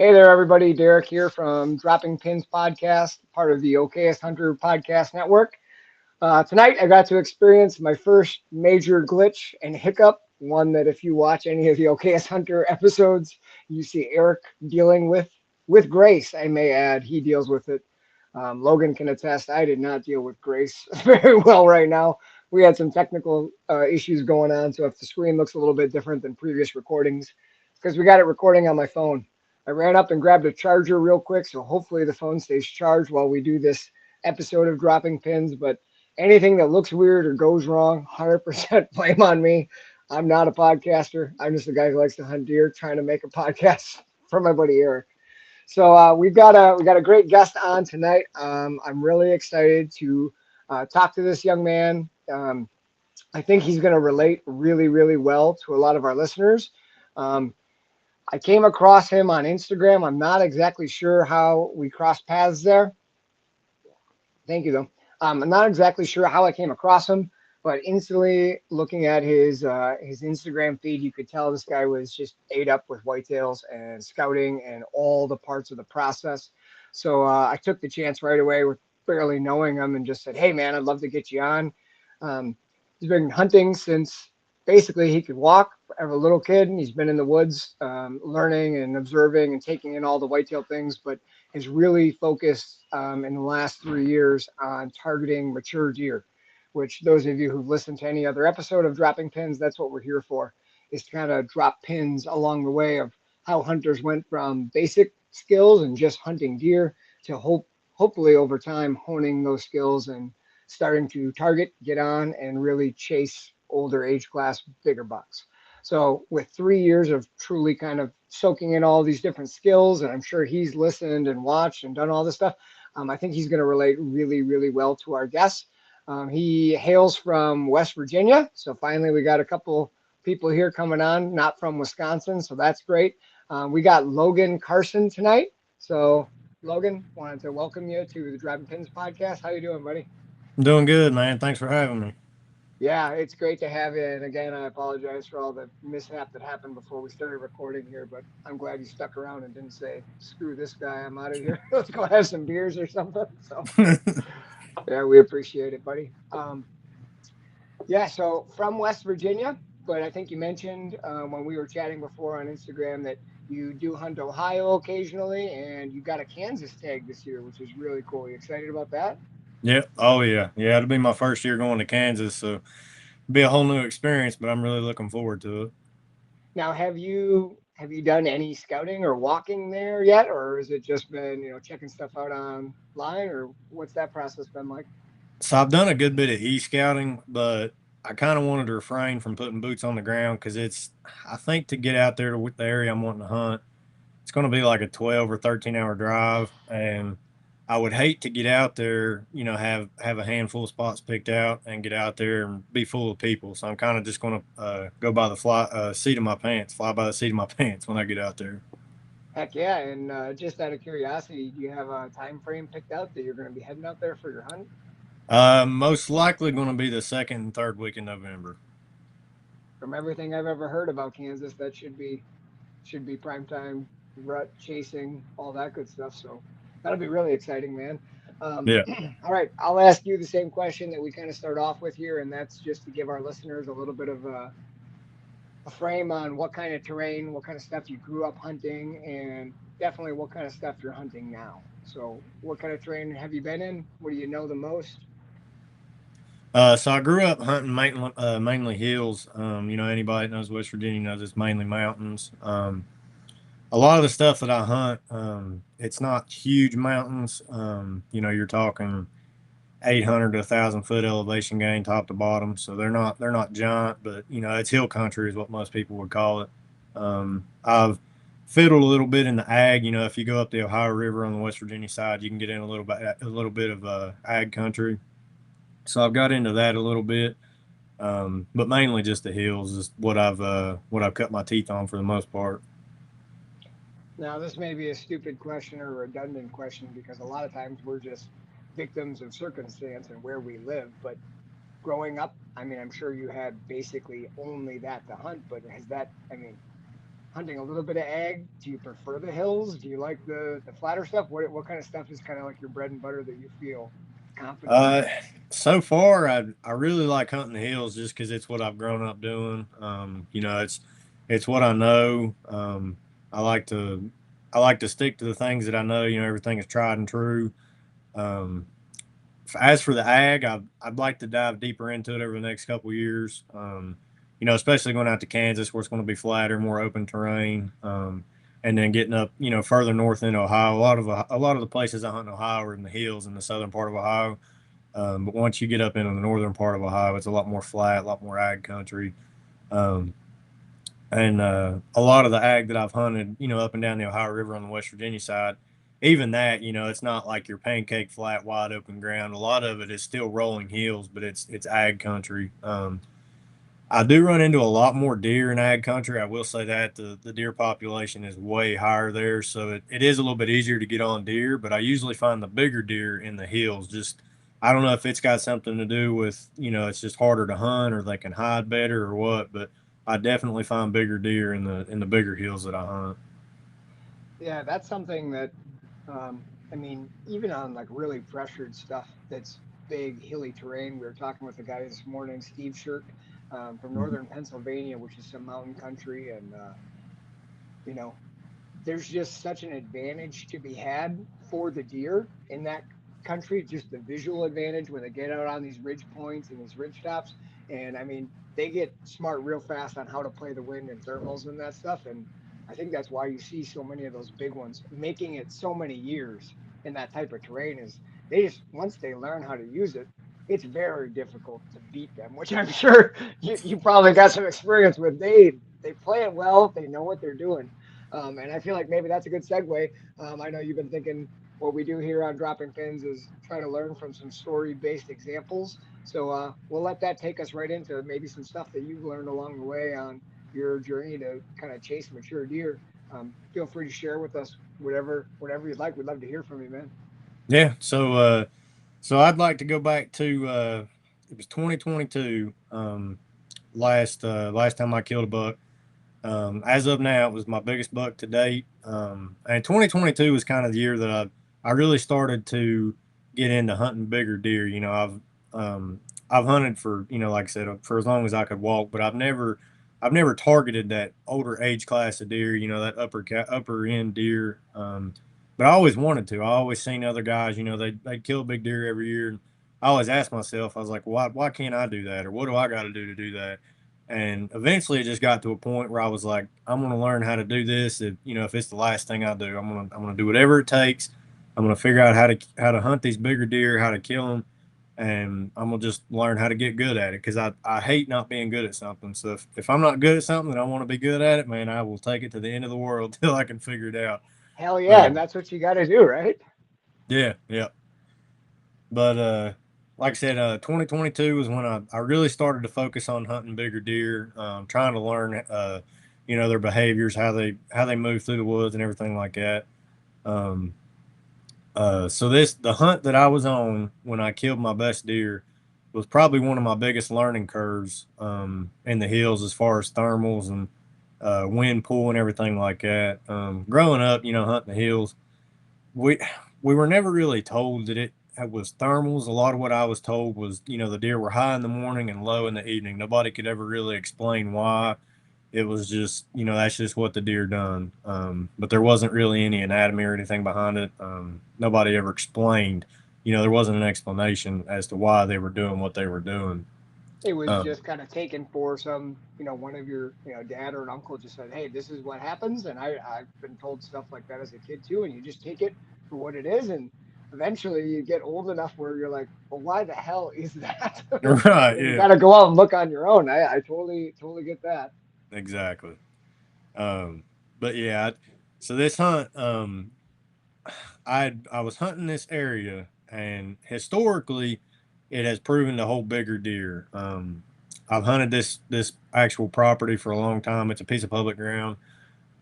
Hey there, everybody. Derek here from Dropping Pins Podcast, part of the Okayest Hunter Podcast Network. Tonight, I got to experience my first major glitch and hiccup, one that if you watch any of the Okayest Hunter episodes, you see Eric dealing with grace, I may add. He deals with it. Logan can attest, I did not deal with grace very well right now. We had some technical issues going on, so if the screen looks a little bit different than previous recordings, because we got it recording on my phone. I ran up and grabbed a charger real quick, so hopefully the phone stays charged while we do this episode of Dropping Pins. But anything that looks weird or goes wrong, 100% blame on me. I'm not a podcaster. I'm just a guy who likes to hunt deer, trying to make a podcast for my buddy Eric. So we got a great guest on tonight. I'm really excited to talk to this young man. I think he's going to relate really, really well to a lot of our listeners. Um, I came across him on Instagram. I'm not exactly sure how we crossed paths there. Thank you, though. I'm not exactly sure how I came across him, but instantly looking at his Instagram feed, you could tell this guy was just ate up with whitetails and scouting and all the parts of the process. So I took the chance right away with barely knowing him and just said, "Hey, man, I'd love to get you on." Um, he's been hunting since basically he could walk. As a little kid, and he's been in the woods, learning and observing and taking in all the whitetail things, but has really focused in the last 3 years on targeting mature deer, which those of you who've listened to any other episode of Dropping Pins, that's what we're here for, is to kind of drop pins along the way of how hunters went from basic skills and just hunting deer to hopefully over time honing those skills and starting to target, get on, and really chase older age class, bigger bucks. So with 3 years of truly kind of soaking in all these different skills, and I'm sure he's listened and watched and done all this stuff, I think he's going to relate really, really well to our guests. He hails from West Virginia, so finally we got a couple people here coming on, not from Wisconsin, so that's great. We got Logan Karson tonight. So Logan, wanted to welcome you to the Driving Pins podcast. How you doing, buddy? I'm doing good, man. Thanks for having me. Yeah, it's great to have you. And again, I apologize for all the mishap that happened before we started recording here, but I'm glad you stuck around and didn't say, screw this guy, I'm out of here. Let's go have some beers or something. So, yeah, we appreciate it, buddy. Yeah, so from West Virginia, but I think you mentioned when we were chatting before on Instagram that you do hunt Ohio occasionally and you got a Kansas tag this year, which is really cool. You excited about that? Yeah. Oh, yeah. Yeah. It'll be my first year going to Kansas, so it'll be a whole new experience, but I'm really looking forward to it. Now, have you done any scouting or walking there yet, or has it just been checking stuff out online, or what's that process been like? So I've done a good bit of e-scouting, but I kind of wanted to refrain from putting boots on the ground because I think to get out there to the area I'm wanting to hunt, it's going to be like a 12 or 13 hour drive. And I would hate to get out there, have a handful of spots picked out and get out there and be full of people. So I'm kind of just going to go by the seat of my pants, fly by the seat of my pants when I get out there. Heck yeah! And just out of curiosity, do you have a time frame picked out that you're going to be heading out there for your hunt? Most likely going to be the second and third week in November. From everything I've ever heard about Kansas, that should be prime time rut chasing, all that good stuff. So that'll be really exciting, man. Yeah. All right, I'll ask you the same question that we kind of start off with here, and that's just to give our listeners a little bit of a frame on what kind of terrain, what kind of stuff you grew up hunting, and definitely what kind of stuff you're hunting now. So, what kind of terrain have you been in? What do you know the most? So I grew up hunting mainly hills. Anybody that knows West Virginia knows it's mainly mountains. A lot of the stuff that I hunt, it's not huge mountains. You're talking 800 to 1,000 foot elevation gain top to bottom. So they're not giant, but it's hill country is what most people would call it. I've fiddled a little bit in the ag. If you go up the Ohio River on the West Virginia side, you can get in a little bit of ag country. So I've got into that a little bit, but mainly just the hills is what I've cut my teeth on for the most part. Now, this may be a stupid question or a redundant question because a lot of times we're just victims of circumstance and where we live. But growing up, I mean, I'm sure you had basically only that to hunt, but has that, I mean, hunting a little bit of ag? Do you prefer the hills? Do you like the flatter stuff? What kind of stuff is kind of like your bread and butter that you feel confident in? Uh, so far, I really like hunting the hills just because it's what I've grown up doing. You know, it's what I know. I like to I like to stick to the things that I know. You know, everything is tried and true. Um, as for the ag, I'd like to dive deeper into it over the next couple of years. You know, especially going out to Kansas where it's going to be flatter, more open terrain. And then getting up, you know, further north into Ohio. A lot of the places I hunt in Ohio are in the hills in the southern part of Ohio. But once you get up into the northern part of Ohio, it's a lot more flat, a lot more ag country. Um, and a lot of the ag that I've hunted, you know, up and down the Ohio River on the West Virginia side, even that, you know, it's not like your pancake flat, wide open ground. A lot of it is still rolling hills, but it's ag country. I do run into a lot more deer in ag country. I will say that the deer population is way higher there, so it is a little bit easier to get on deer. But I usually find the bigger deer in the hills. Just I don't know if it's got something to do with it's just harder to hunt or they can hide better or what. But I definitely find bigger deer in the bigger hills that I hunt. Yeah, that's something that I mean, even on like really pressured stuff that's big hilly terrain. We were talking with a guy this morning, Steve Shirk, from northern Pennsylvania, which is some mountain country, and you know, there's just such an advantage to be had for the deer in that country, just the visual advantage when they get out on these ridge points and these ridge tops. And I mean, they get smart real fast on how to play the wind and thermals and that stuff. And I think that's why you see so many of those big ones making it so many years in that type of terrain is they just once they learn how to use it, it's very difficult to beat them, which I'm sure you probably got some experience with. They play it well, they know what they're doing, and I feel like maybe that's a good segue. I know you've been thinking what we do here on Dropping Pins is try to learn from some story based examples. So we'll let that take us right into maybe some stuff that you've learned along the way on your journey to kind of chase mature deer. Feel free to share with us whatever you'd like. We'd love to hear from you, man. Yeah. So I'd like to go back to it was 2022. Last time I killed a buck. As of now, it was my biggest buck to date. And 2022 was kind of the year that I really started to get into hunting bigger deer. You know, I've hunted for like I said for as long as I could walk, but I've never targeted that older age class of deer. You know, that upper end deer. But I always wanted to. I always seen other guys. You know, they'd kill a big deer every year. And I always asked myself, I was like, why can't I do that, or what do I got to do that? And eventually, it just got to a point where I was like, I'm going to learn how to do this. If it's the last thing I do, I'm gonna do whatever it takes. I'm going to figure out how to hunt these bigger deer, how to kill them, and I'm gonna just learn how to get good at it because I hate not being good at something. So if I'm not good at something and I want to be good at it, man, I will take it to the end of the world till I can figure it out. Hell yeah, and Um, that's what you got to do, right? yeah, yeah. But like I said, 2022 was when I really started to focus on hunting bigger deer, trying to learn, their behaviors, how they move through the woods and everything like that. Um, so the hunt that I was on when I killed my best deer was probably one of my biggest learning curves in the hills as far as thermals and wind pull and everything like that. Growing up, hunting the hills, we we were never really told that it was thermals. A lot of what I was told was, the deer were high in the morning and low in the evening. Nobody could ever really explain why. It was just, that's just what the deer done. But there wasn't really any anatomy or anything behind it. Nobody ever explained. There wasn't an explanation as to why they were doing what they were doing. It was Um, just kind of taken for some, one of your, dad or an uncle just said, hey, this is what happens. And I've been told stuff like that as a kid too. And you just take it for what it is. And eventually you get old enough where you're like, well, why the hell is that? right? And you Yeah. got to go out and look on your own. I totally get that. Exactly. Um, but yeah. So this hunt, I was hunting this area, and historically, it has proven to hold bigger deer. I've hunted this actual property for a long time. It's a piece of public ground.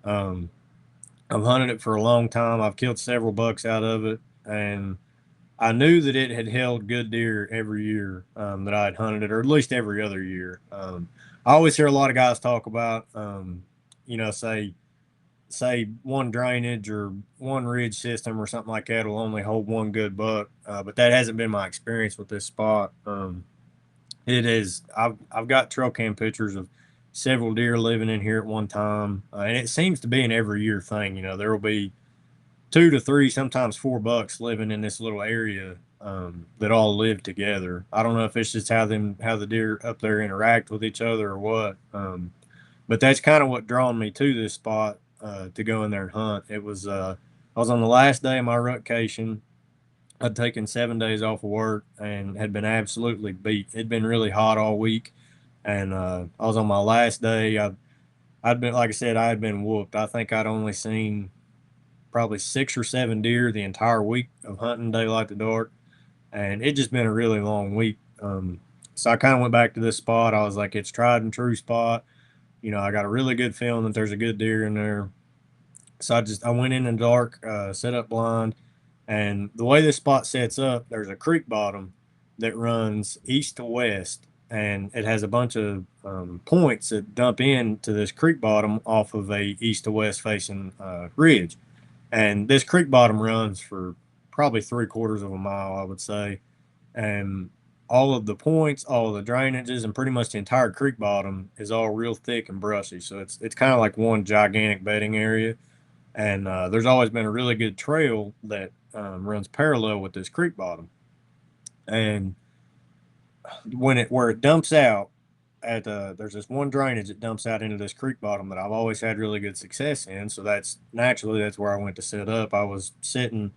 Um, I've hunted it for a long time. I've killed several bucks out of it, and I knew that it had held good deer every year that I had hunted it, or at least every other year. I always hear a lot of guys talk about say one drainage or one ridge system or something like that will only hold one good buck. But that hasn't been my experience with this spot. It is. I've got trail cam pictures of several deer living in here at one time, and it seems to be an every year thing. There will be two to three, sometimes four bucks living in this little area that all live together. I don't know if it's just how the deer up there interact with each other or what. But that's kind of what drawn me to this spot to go in there and hunt. It was I was on the last day of my rutcation. I'd taken 7 days off of work and had been absolutely beat. It'd been really hot all week, and I was on my last day. I'd been, like I said, I had been whooped. I think I'd only seen probably 6 or 7 deer the entire week of hunting daylight to dark, and it just been a really long week. So I kind of went back to this spot. I was like, it's tried and true spot. I got a really good feeling that there's a good deer in there. So I went in the dark, set up blind, and the way this spot sets up, there's a creek bottom that runs east to west, and it has a bunch of points that dump into this creek bottom off of a east to west facing ridge. And this creek bottom runs for probably 3/4 of a mile, I would say. And all of the points, all of the drainages, and pretty much the entire creek bottom is all real thick and brushy. So it's kind of like one gigantic bedding area. And there's always been a really good trail that runs parallel with this creek bottom. And where it dumps out there's this one drainage that dumps out into this creek bottom that I've always had really good success in. So that's where I went to set up. I was sitting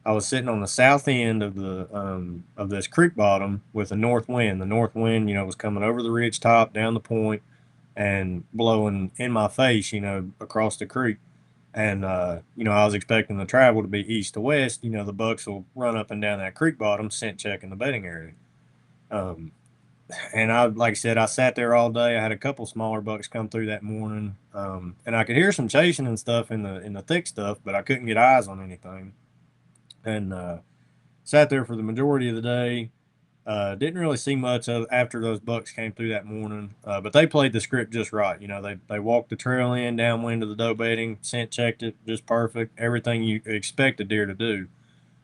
on the south end of this creek bottom with a north wind. The north wind, was coming over the ridge top, down the point, and blowing in my face, across the creek. And I was expecting the travel to be east to west. The bucks will run up and down that creek bottom, scent checking the bedding area. Um, and like I said, I sat there all day. I had a couple smaller bucks come through that morning, and I could hear some chasing and stuff in the thick stuff, but I couldn't get eyes on anything. And sat there for the majority of the day. Didn't really see much after those bucks came through that morning, but they played the script just right. They walked the trail in downwind of the doe bedding, scent checked it just perfect, everything you expect a deer to do.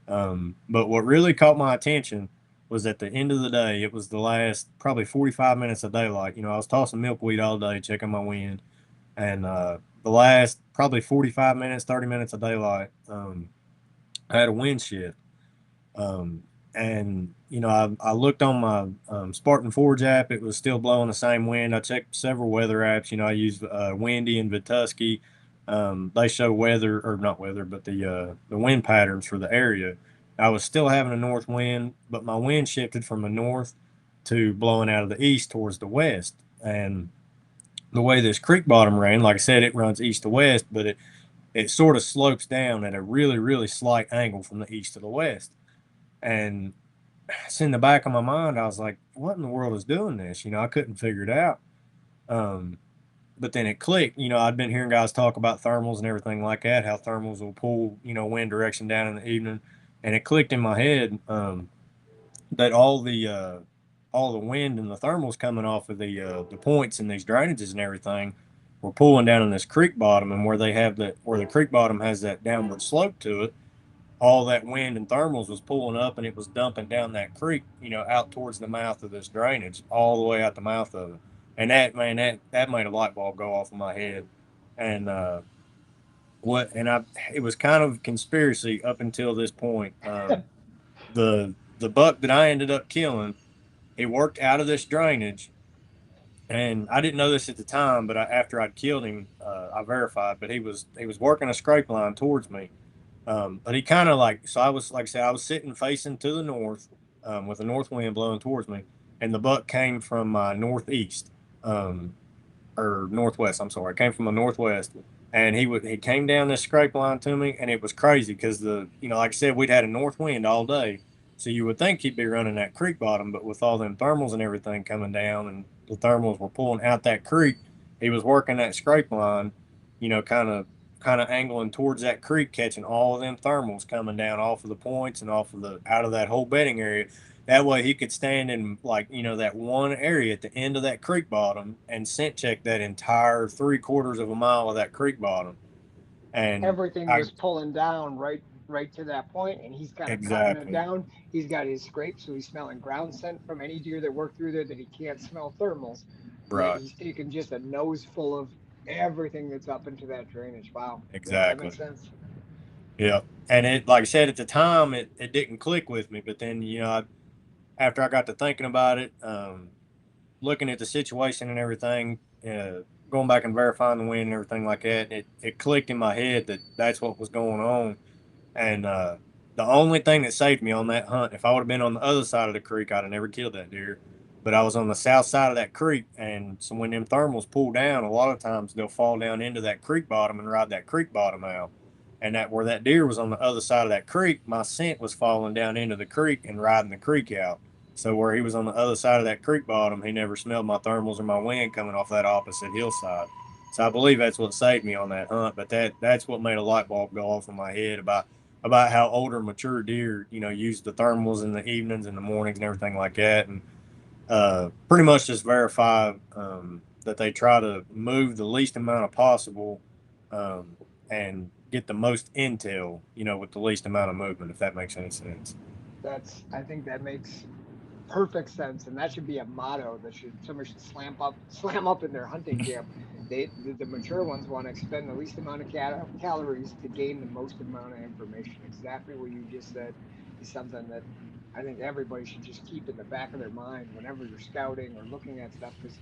But what really caught my attention was at the end of the day. It was the last probably 45 minutes of daylight. I was tossing milkweed all day, checking my wind, and the last probably 45 minutes, 30 minutes of daylight, I had a wind shift. Um, and I looked on my Spartan Forge app. It was still blowing the same wind. I checked several weather apps. I used Windy and Vituski. They show weather, or not weather, but the wind patterns for the area. I was still having a north wind, but my wind shifted from the north to blowing out of the east towards the west. And the way this creek bottom ran, like I said, it runs east to west, but it sort of slopes down at a really, really slight angle from the east to the west. And it's in the back of my mind. I was like, what in the world is doing this? I couldn't figure it out. Um, but then it clicked. I'd been hearing guys talk about thermals and everything like that, how thermals will pull, wind direction down in the evening. And it clicked in my head that all the wind and the thermals coming off of the points and these drainages and everything were pulling down in this creek bottom, and where the creek bottom has that downward slope to it, all that wind and thermals was pulling up and it was dumping down that creek, out towards the mouth of this drainage, all the way out the mouth of it. And that made a light bulb go off in my head. And what and I it was kind of conspiracy up until this point. The buck that I ended up killing, he worked out of this drainage, and I didn't know this at the time, but after I'd killed him, I verified. But he was working a scrape line towards me. But he kind of so I was, like I said, I was sitting facing to the north, with a north wind blowing towards me, and the buck came from my northeast, um, or northwest. I'm sorry, it came from the northwest, and he came down this scrape line to me, and it was crazy because like I said, we'd had a north wind all day, so you would think he'd be running that creek bottom, but with all them thermals and everything coming down, and the thermals were pulling out that creek, he was working that scrape line, kind of angling towards that creek, catching all of them thermals coming down off of the points and off of the out of that whole bedding area. That way he could stand in, like, that one area at the end of that creek bottom and scent check that entire 3/4 of a mile of that creek bottom. And Everything I was pulling down right to that point, and he's kind of cutting it exactly down. He's got his scrape, so he's smelling ground scent from any deer that work through there that he can't smell thermals. Yet right, he's taking just a nose full of everything that's up into that drainage. Wow. Yeah, that exactly. makes sense. Yeah. And it, like I said, at the time, it didn't click with me. But then, after I got to thinking about it, looking at the situation and everything, going back and verifying the wind and everything like that, it clicked in my head that that's what was going on. And the only thing that saved me on that hunt, if I would have been on the other side of the creek, I'd have never killed that deer. But I was on the south side of that creek, and so when them thermals pull down, a lot of times they'll fall down into that creek bottom and ride that creek bottom out. And that where that deer was on the other side of that creek, my scent was falling down into the creek and riding the creek out. So where he was on the other side of that creek bottom, he never smelled my thermals or my wind coming off that opposite hillside. So I believe that's what saved me on that hunt. But that's what made a light bulb go off in my head about how older, mature deer, use the thermals in the evenings and the mornings and everything like that, and pretty much just verify that they try to move the least amount of possible, um, and get the most intel, with the least amount of movement, if that makes any sense. I think that makes perfect sense, and that should be a motto that somebody should slam up in their hunting camp. The mature ones want to expend the least amount of calories to gain the most amount of information. Exactly what you just said is something that I think everybody should just keep in the back of their mind whenever you're scouting or looking at stuff, because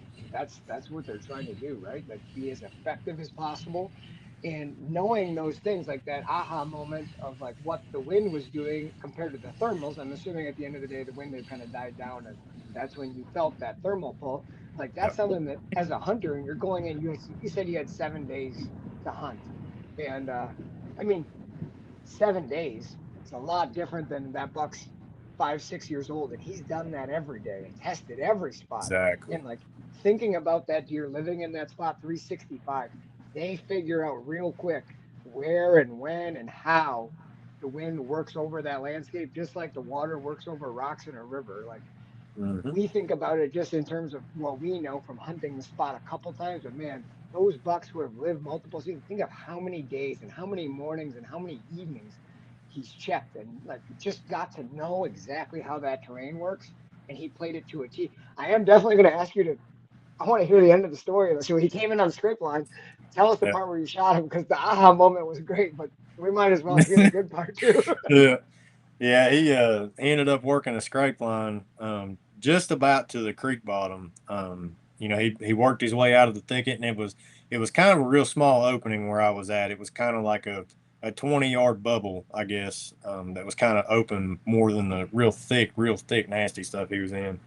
that's what they're trying to do, right? Like, be as effective as possible. And knowing those things, like that aha moment of like what the wind was doing compared to the thermals, I'm assuming at the end of the day the wind had kind of died down, and that's when you felt that thermal pull. Like, Yeah, that's something that as a hunter, and you're going in, you said you had 7 days to hunt, and I mean, 7 days is a lot different than that buck's 5, 6 years old, and he's done that every day and tested every spot. exactly. And like, thinking about that deer living in that spot 365, they figure out real quick where and when and how the wind works over that landscape, just like the water works over rocks in a river. Like, Hmm. we think about it just in terms of what we know from hunting the spot a couple times, but man, those bucks who have lived multiple seasons, think of how many days and how many mornings and how many evenings he's checked and like just got to know exactly how that terrain works. And he played it to a T. I am definitely going to ask you to. I want to hear the end of the story. So he came in on the scrape line. Tell us the Yeah. part where you shot him, because the aha moment was great, but we might as well hear the good part too. Yeah. Yeah, he ended up working a scrape line, just about to the creek bottom. He worked his way out of the thicket, and it was kind of a real small opening where I was at. It was kind of like a 20-yard bubble, I guess, that was kind of open more than the real thick, nasty stuff he was in.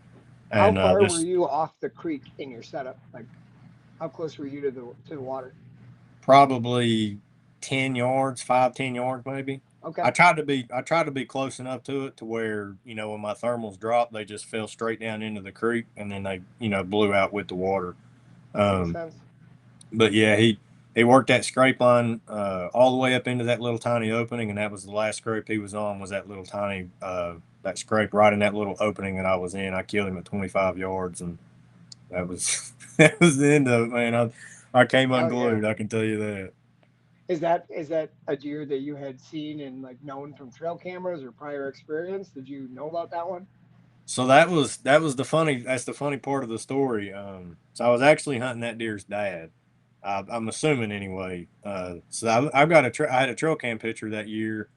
How And far were just you off the creek in your setup? Like, how close were you to the water? probably 10 yards, 5, 10 yards maybe. Okay, I tried to be close enough to it to where, when my thermals dropped, they just fell straight down into the creek, and then they, blew out with the water. makes Um, sense. but yeah, he worked that scrape line all the way up into that little tiny opening, and that was the last scrape he was on, was that little tiny that scrape right in that little opening that I was in. I killed him at 25 yards, and that was that was the end of it, man. I came Hell yeah. unglued. I can tell you that. Is that a deer that you had seen and like known from trail cameras or prior experience? Did you know about that one? So that was that's the funny part of the story. So I was actually hunting that deer's dad. I'm assuming anyway. So I've got I had a trail cam picture that year,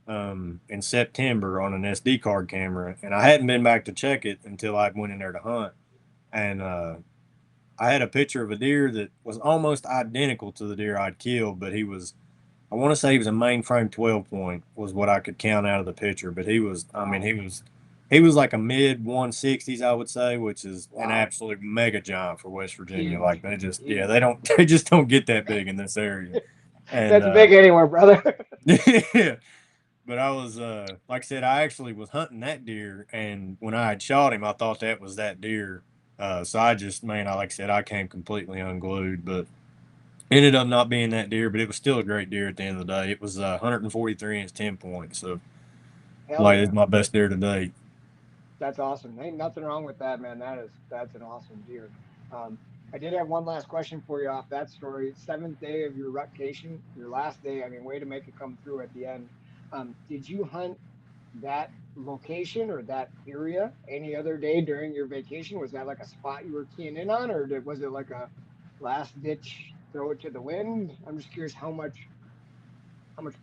in September on an SD card camera, and I hadn't been back to check it until I went in there to hunt. And I had a picture of a deer that was almost identical to the deer I'd killed, but I want to say he was a mainframe 12 point was what I could count out of the picture, but I mean, Wow. he was like a mid 160s, I would say, which is an Wow. absolute mega giant for West Virginia. Like Huge. they just, yeah, Huge. they just don't get that big in this area. And That's big anywhere, brother. yeah, but I was, like I said, I actually was hunting that deer, and when I had shot him, I thought that was that deer. So I just, man, like I said, I came completely unglued, but ended up not being that deer, but it was still a great deer at the end of the day. It was 143 inch 10 points, so Hell like it's yeah. my best deer to date. That's awesome. Ain't nothing wrong with that, man. That's an awesome deer. Um, I did have one last question for you off that story. Seventh day of your rutcation, your last day. I mean, way to make it come through at the end. Did you hunt that location or that area any other day during your vacation? Was that like a spot you were keying in on, or was it like a last ditch throw it to the wind? I'm just curious how much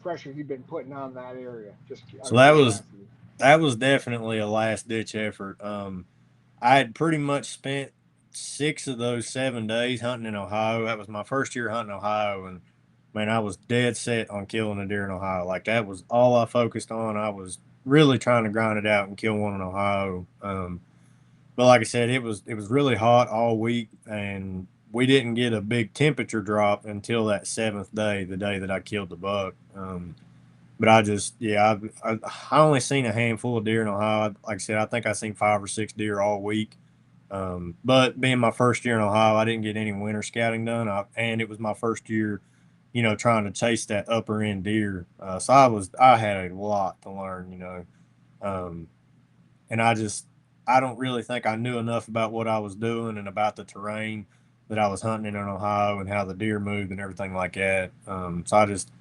pressure you've been putting on that area, just out So of curiosity. that was definitely a last ditch effort. I had pretty much spent 6 of those 7 days hunting in Ohio. That was my first year hunting Ohio, and man, I was dead set on killing a deer in Ohio. Like that was all I focused on. I was really trying to grind it out and kill one in Ohio. But like I said, it was really hot all week, and we didn't get a big temperature drop until that seventh day, the day that I killed the buck. But I just, yeah, I only seen a handful of deer in Ohio. Like I said, I think I seen 5 or 6 deer all week. But being my first year in Ohio, I didn't get any winter scouting done, and it was my first year, trying to chase that upper end deer. So I had a lot to learn, um, and I don't really think I knew enough about what I was doing and about the terrain that I was hunting in Ohio and how the deer moved and everything like that. So I just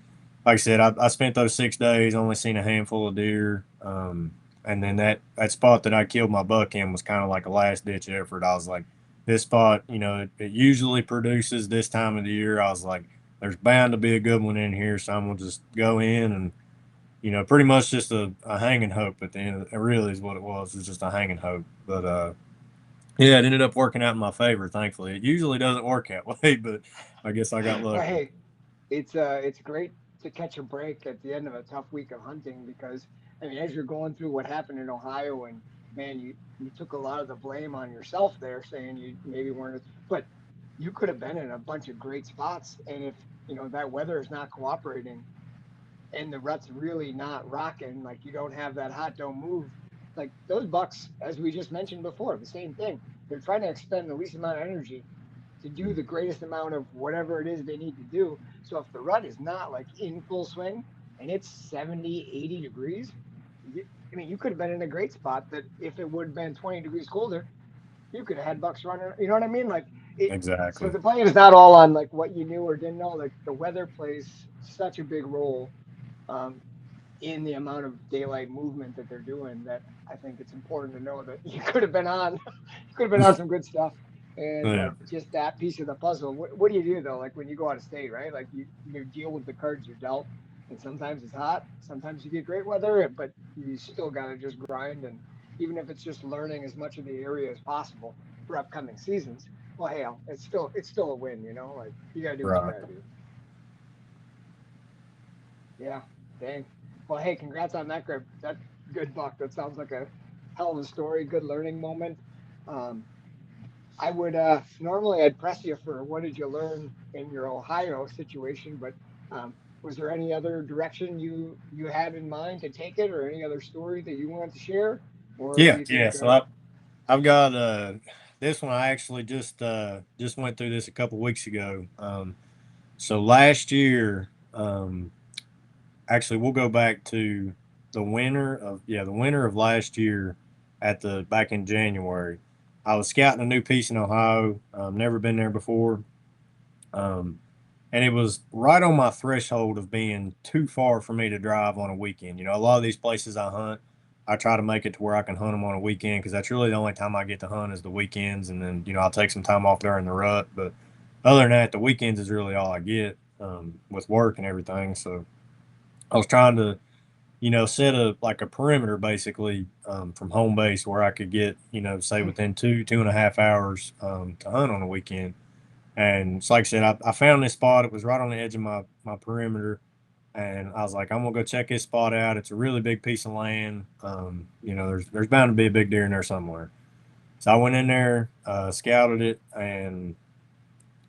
like I said, I spent those 6 days, only seen a handful of deer. And then that spot that I killed my buck in was kind of like a last ditch effort. I was like, this spot, it usually produces this time of the year. I was like, there's bound to be a good one in here. So I'm going to just go in and, pretty much just a hanging hope at the end. It really is what it was. It was just a hanging hope. But, yeah, it ended up working out in my favor, thankfully. It usually doesn't work that way, but I guess I got Well, lucky. hey, it's great to catch a break at the end of a tough week of hunting because I mean, as you're going through what happened in Ohio, and man, you took a lot of the blame on yourself there, saying you maybe weren't, but you could have been in a bunch of great spots, and if that weather is not cooperating and the rut's really not rocking, like you don't have that hot don't move. Like those bucks, as we just mentioned before, the same thing. They're trying to expend the least amount of energy to do the greatest amount of whatever it is they need to do. So if the rut is not like in full swing and it's 70, 80 degrees, you, I mean, you could have been in a great spot that if it would have been 20 degrees colder, you could have had bucks running. You know what I mean? Like it. So Exactly. the blame is not all on like what you knew or didn't know. Like the weather plays such a big role um, in the amount of daylight movement that they're doing that I think it's important to know that you could have been on you could have been on some good stuff and Yeah. like just that piece of the puzzle. What do you do though? Like when you go out of state, right? Like you deal with the cards you're dealt, and sometimes it's hot, sometimes you get great weather, but you still got to just grind. And even if it's just learning as much of the area as possible for upcoming seasons, well, hey, it's still a win. Like you got to do what you Right. got to do. Yeah, dang. Well, hey, congrats on that good buck. That sounds like a hell of a story. Good learning moment. Um, I would normally I'd press you for what did you learn in your Ohio situation, but was there any other direction you had in mind to take it, or any other story that you wanted to share, or do Yeah, you yeah. think? So I've got this one. I actually just went through this a couple weeks ago. So last year, actually we'll go back to the winter of last year at the back in January. I was scouting a new piece in Ohio. Never been there before. Um, and it was right on my threshold of being too far for me to drive on a weekend. A lot of these places I hunt, I try to make it to where I can hunt them on a weekend because that's really the only time I get to hunt is the weekends, and then I'll take some time off during the rut. But other than that, the weekends is really all I get with work and everything. So I was trying to set a like a perimeter basically from home base where I could get say within 2.5 hours to hunt on a weekend. And it's like I said, I found this spot. It was right on the edge of my perimeter. And I was like, I'm gonna go check this spot out. It's a really big piece of land. There's bound to be a big deer in there somewhere. So I went in there, scouted it, and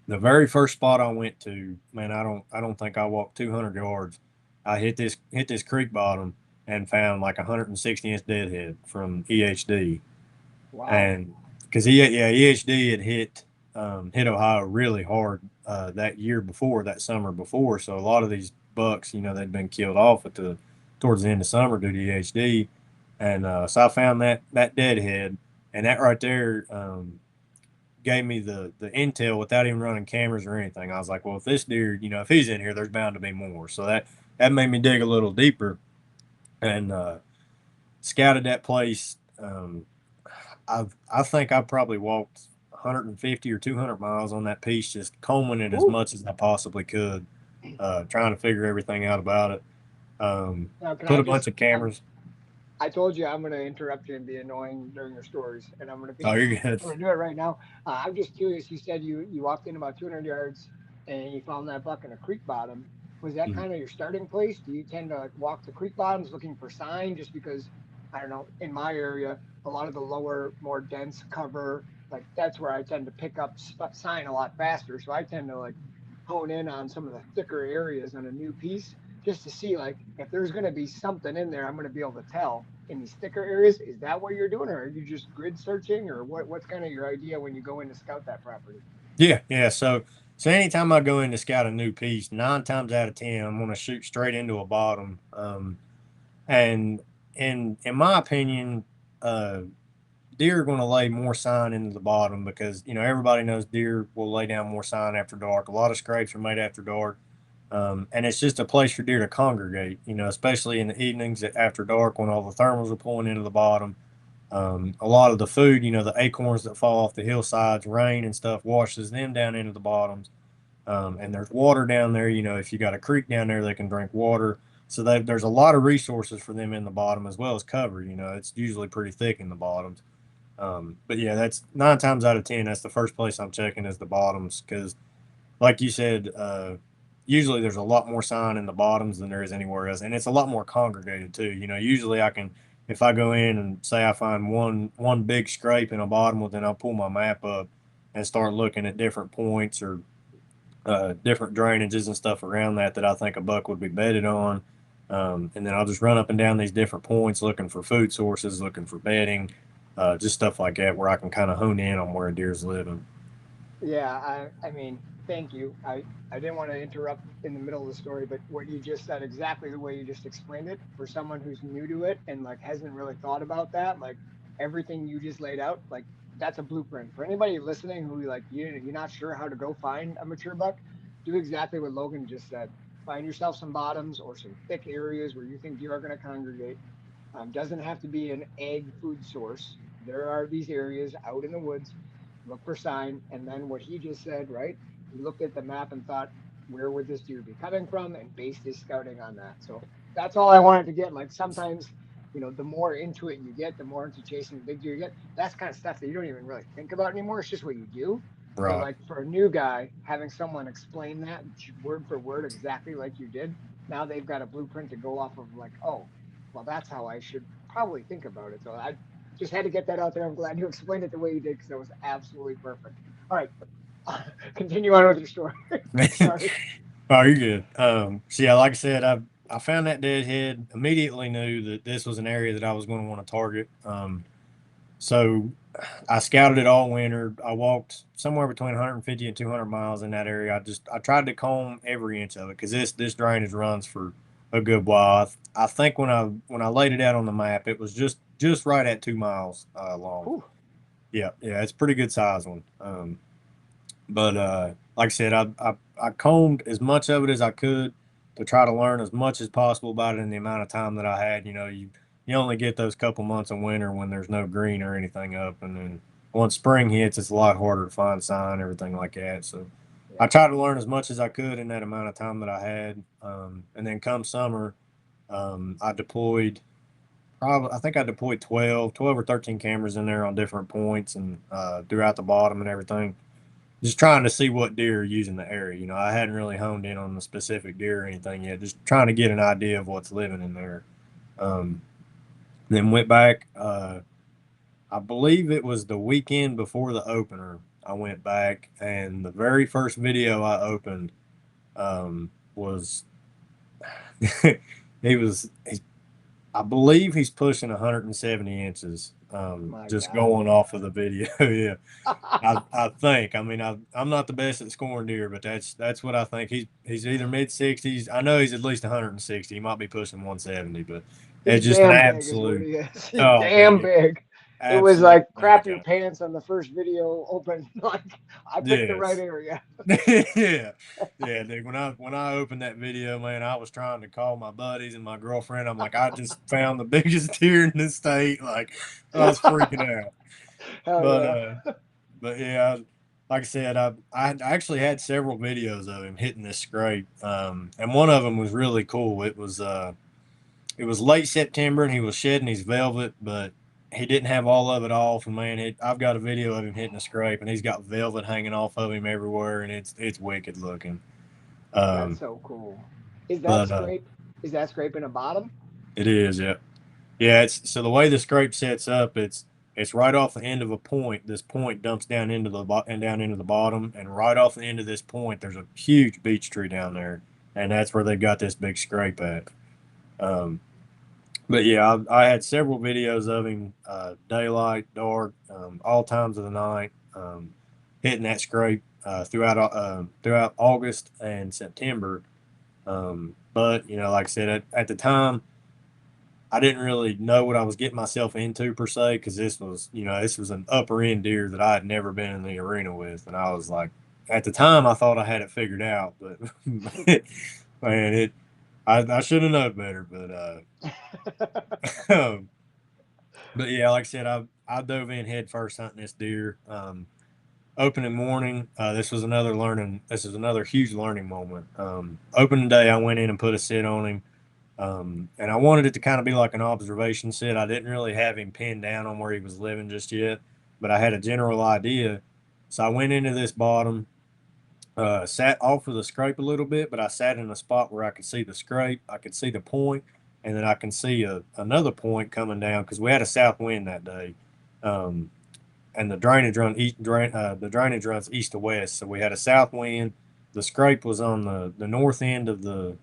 the very first spot I went to, man, I don't think I walked 200 yards. I hit this creek bottom and found like a 160-inch deadhead from EHD, Wow. and because EHD had hit Ohio really hard that year before, that summer before. So a lot of these bucks, they'd been killed off towards the end of summer due to EHD. And so I found that deadhead, and that right there gave me the intel without even running cameras or anything. I was like, well, if this deer, if he's in here, there's bound to be more. So that made me dig a little deeper and scouted that place. I think I probably walked 150 or 200 miles on that piece, just combing it as Whew. much as I possibly could, trying to figure everything out about it. Now, can Put I a bunch just? of cameras. I told you I'm going to interrupt you and be annoying during your stories, and I'm going to be. Oh, you're good. I'm going to do it right now. I'm just curious. You said you walked in about 200 yards and you found that buck in a creek bottom. Was that Mhm. kind of your starting place? Do you tend to like walk the creek bottoms looking for sign? Just because I don't know. In my area, a lot of the lower, more dense cover, like that's where I tend to pick up sign a lot faster. So I tend to like hone in on some of the thicker areas on a new piece just to see like if there's going to be something in there, I'm going to be able to tell in these thicker areas. Is that what you're doing, or are you just grid searching, or what's kind of your idea when you go in to scout that property? Yeah, yeah. So anytime I go in to scout a new piece, 9 times out of 10, I'm going to shoot straight into a bottom. And in my opinion, uh, deer are going to lay more sign into the bottom because everybody knows deer will lay down more sign after dark. A lot of scrapes are made after dark, and it's just a place for deer to congregate. Especially in the evenings after dark when all the thermals are pulling into the bottom. A lot of the food, the acorns that fall off the hillsides, rain and stuff washes them down into the bottoms. And there's water down there. If you got a creek down there, they can drink water. So there's a lot of resources for them in the bottom as well as cover. It's usually pretty thick in the bottoms. But yeah, that's 9 times out of 10. That's the first place I'm checking is the bottoms because, like you said, usually there's a lot more sign in the bottoms than there is anywhere else, and it's a lot more congregated too. Usually I can, if I go in and say I find one big scrape in a bottom, well then I'll pull my map up and start looking at different points or different drainages and stuff around that I think a buck would be bedded on. And then I'll just run up and down these different points looking for food sources, looking for bedding, just stuff like that where I can kind of hone in on where a deer's living. Yeah, I mean, thank you. I didn't want to interrupt in the middle of the story, but what you just said, exactly the way you just explained it, for someone who's new to it and like hasn't really thought about that, like everything you just laid out, like that's a blueprint for anybody listening who like you're not sure how to go find a mature buck. Do exactly what Logan just said. Find yourself some bottoms or some thick areas where you think deer are going to congregate. Doesn't have to be an egg food source. There are these areas out in the woods. Look for sign, and then what he just said, right? He looked at the map and thought, where would this deer be coming from, and based his scouting on that. So that's all I wanted to get. Like sometimes, the more into it you get, the more into chasing big deer you get. That's kind of stuff that you don't even really think about anymore. It's just what you do. But Right. like for a new guy, having someone explain that word for word exactly like you did, now they've got a blueprint to go off of. Like, oh, well, that's how I should probably think about it. So I just had to get that out there. I'm glad you explained it the way you did because that was absolutely perfect. All right, continue on with your story. Sorry. Oh, you're good. So yeah, like I said, I found that deadhead. Immediately knew that this was an area that I was going to want to target. So I scouted it all winter. I walked somewhere between 150 and 200 miles in that area. I tried to comb every inch of it because this drainage runs for a good while. I think when I laid it out on the map, it was just right at 2 miles long. Whew. Yeah, yeah, it's a pretty good size one. But like I said, I combed as much of it as I could to try to learn as much as possible about it in the amount of time that I had. You only get those couple months of winter when there's no green or anything up, and then once spring hits, it's a lot harder to find sign, everything like that. So I Yeah. tried to learn as much as I could in that amount of time that I had. And then come summer, I deployed. Probably, I think I deployed 12 or 13 cameras in there on different points and throughout the bottom and everything, just trying to see what deer are using the area. I hadn't really honed in on the specific deer or anything yet. Just trying to get an idea of what's living in there. Um, then went back. I believe it was the weekend before the opener. I went back, and the very first video I opened was he was. He, I believe he's pushing 170 inches. My Just God. going off of the video. Yeah. I think. I mean, I'm not the best at scoring deer, but that's what I think. He's either mid 60s. I know he's at least 160. He might be pushing 170, but He's it's just an damn big, is what absolute. he is. He's Oh man, damn big. It was absolute like crap mega your guy. pants on the first video open. Like I picked the right Yes. area. Yeah, yeah, dude. When I opened that video, man, I was trying to call my buddies and my girlfriend. I'm like, I just found the biggest deer in the state. Like, I was freaking out. Hell But yeah. uh, but yeah, like I said, I actually had several videos of him hitting this scrape. And one of them was really cool. It was late September and he was shedding his velvet, but he didn't have all of it off. And man, I've got a video of him hitting a scrape, and he's got velvet hanging off of him everywhere, and it's wicked looking. That's Um, so cool. Is that but scrape? Is that scraping a bottom? it is, yeah, yeah. It's so the way the scrape sets up, it's right off the end of a point. This point dumps down into and down into the bottom, and right off the end of this point, there's a huge beech tree down there, and that's where they've got this big scrape at. Um, But yeah, I had several videos of him, daylight, dark, all times of the night, hitting that scrape throughout August and September. But like I said, at the time, I didn't really know what I was getting myself into per se, because this was an upper end deer that I had never been in the arena with, and I was like, at the time, I thought I had it figured out, but man, I should have known better, um, but yeah, like I said, I dove in head first hunting this deer. Opening morning, this is another huge learning moment. Opening day, I went in and put a sit on him. And I wanted it to kind of be like an observation sit. I didn't really have him pinned down on where he was living just yet, but I had a general idea. So I went into this bottom, sat off of the scrape a little bit, but I sat in a spot where I could see the scrape, I could see the point, and then I can see another point coming down because we had a south wind that day. Um, and the drainage runs east to west. So we had a south wind. The scrape was on the north end of the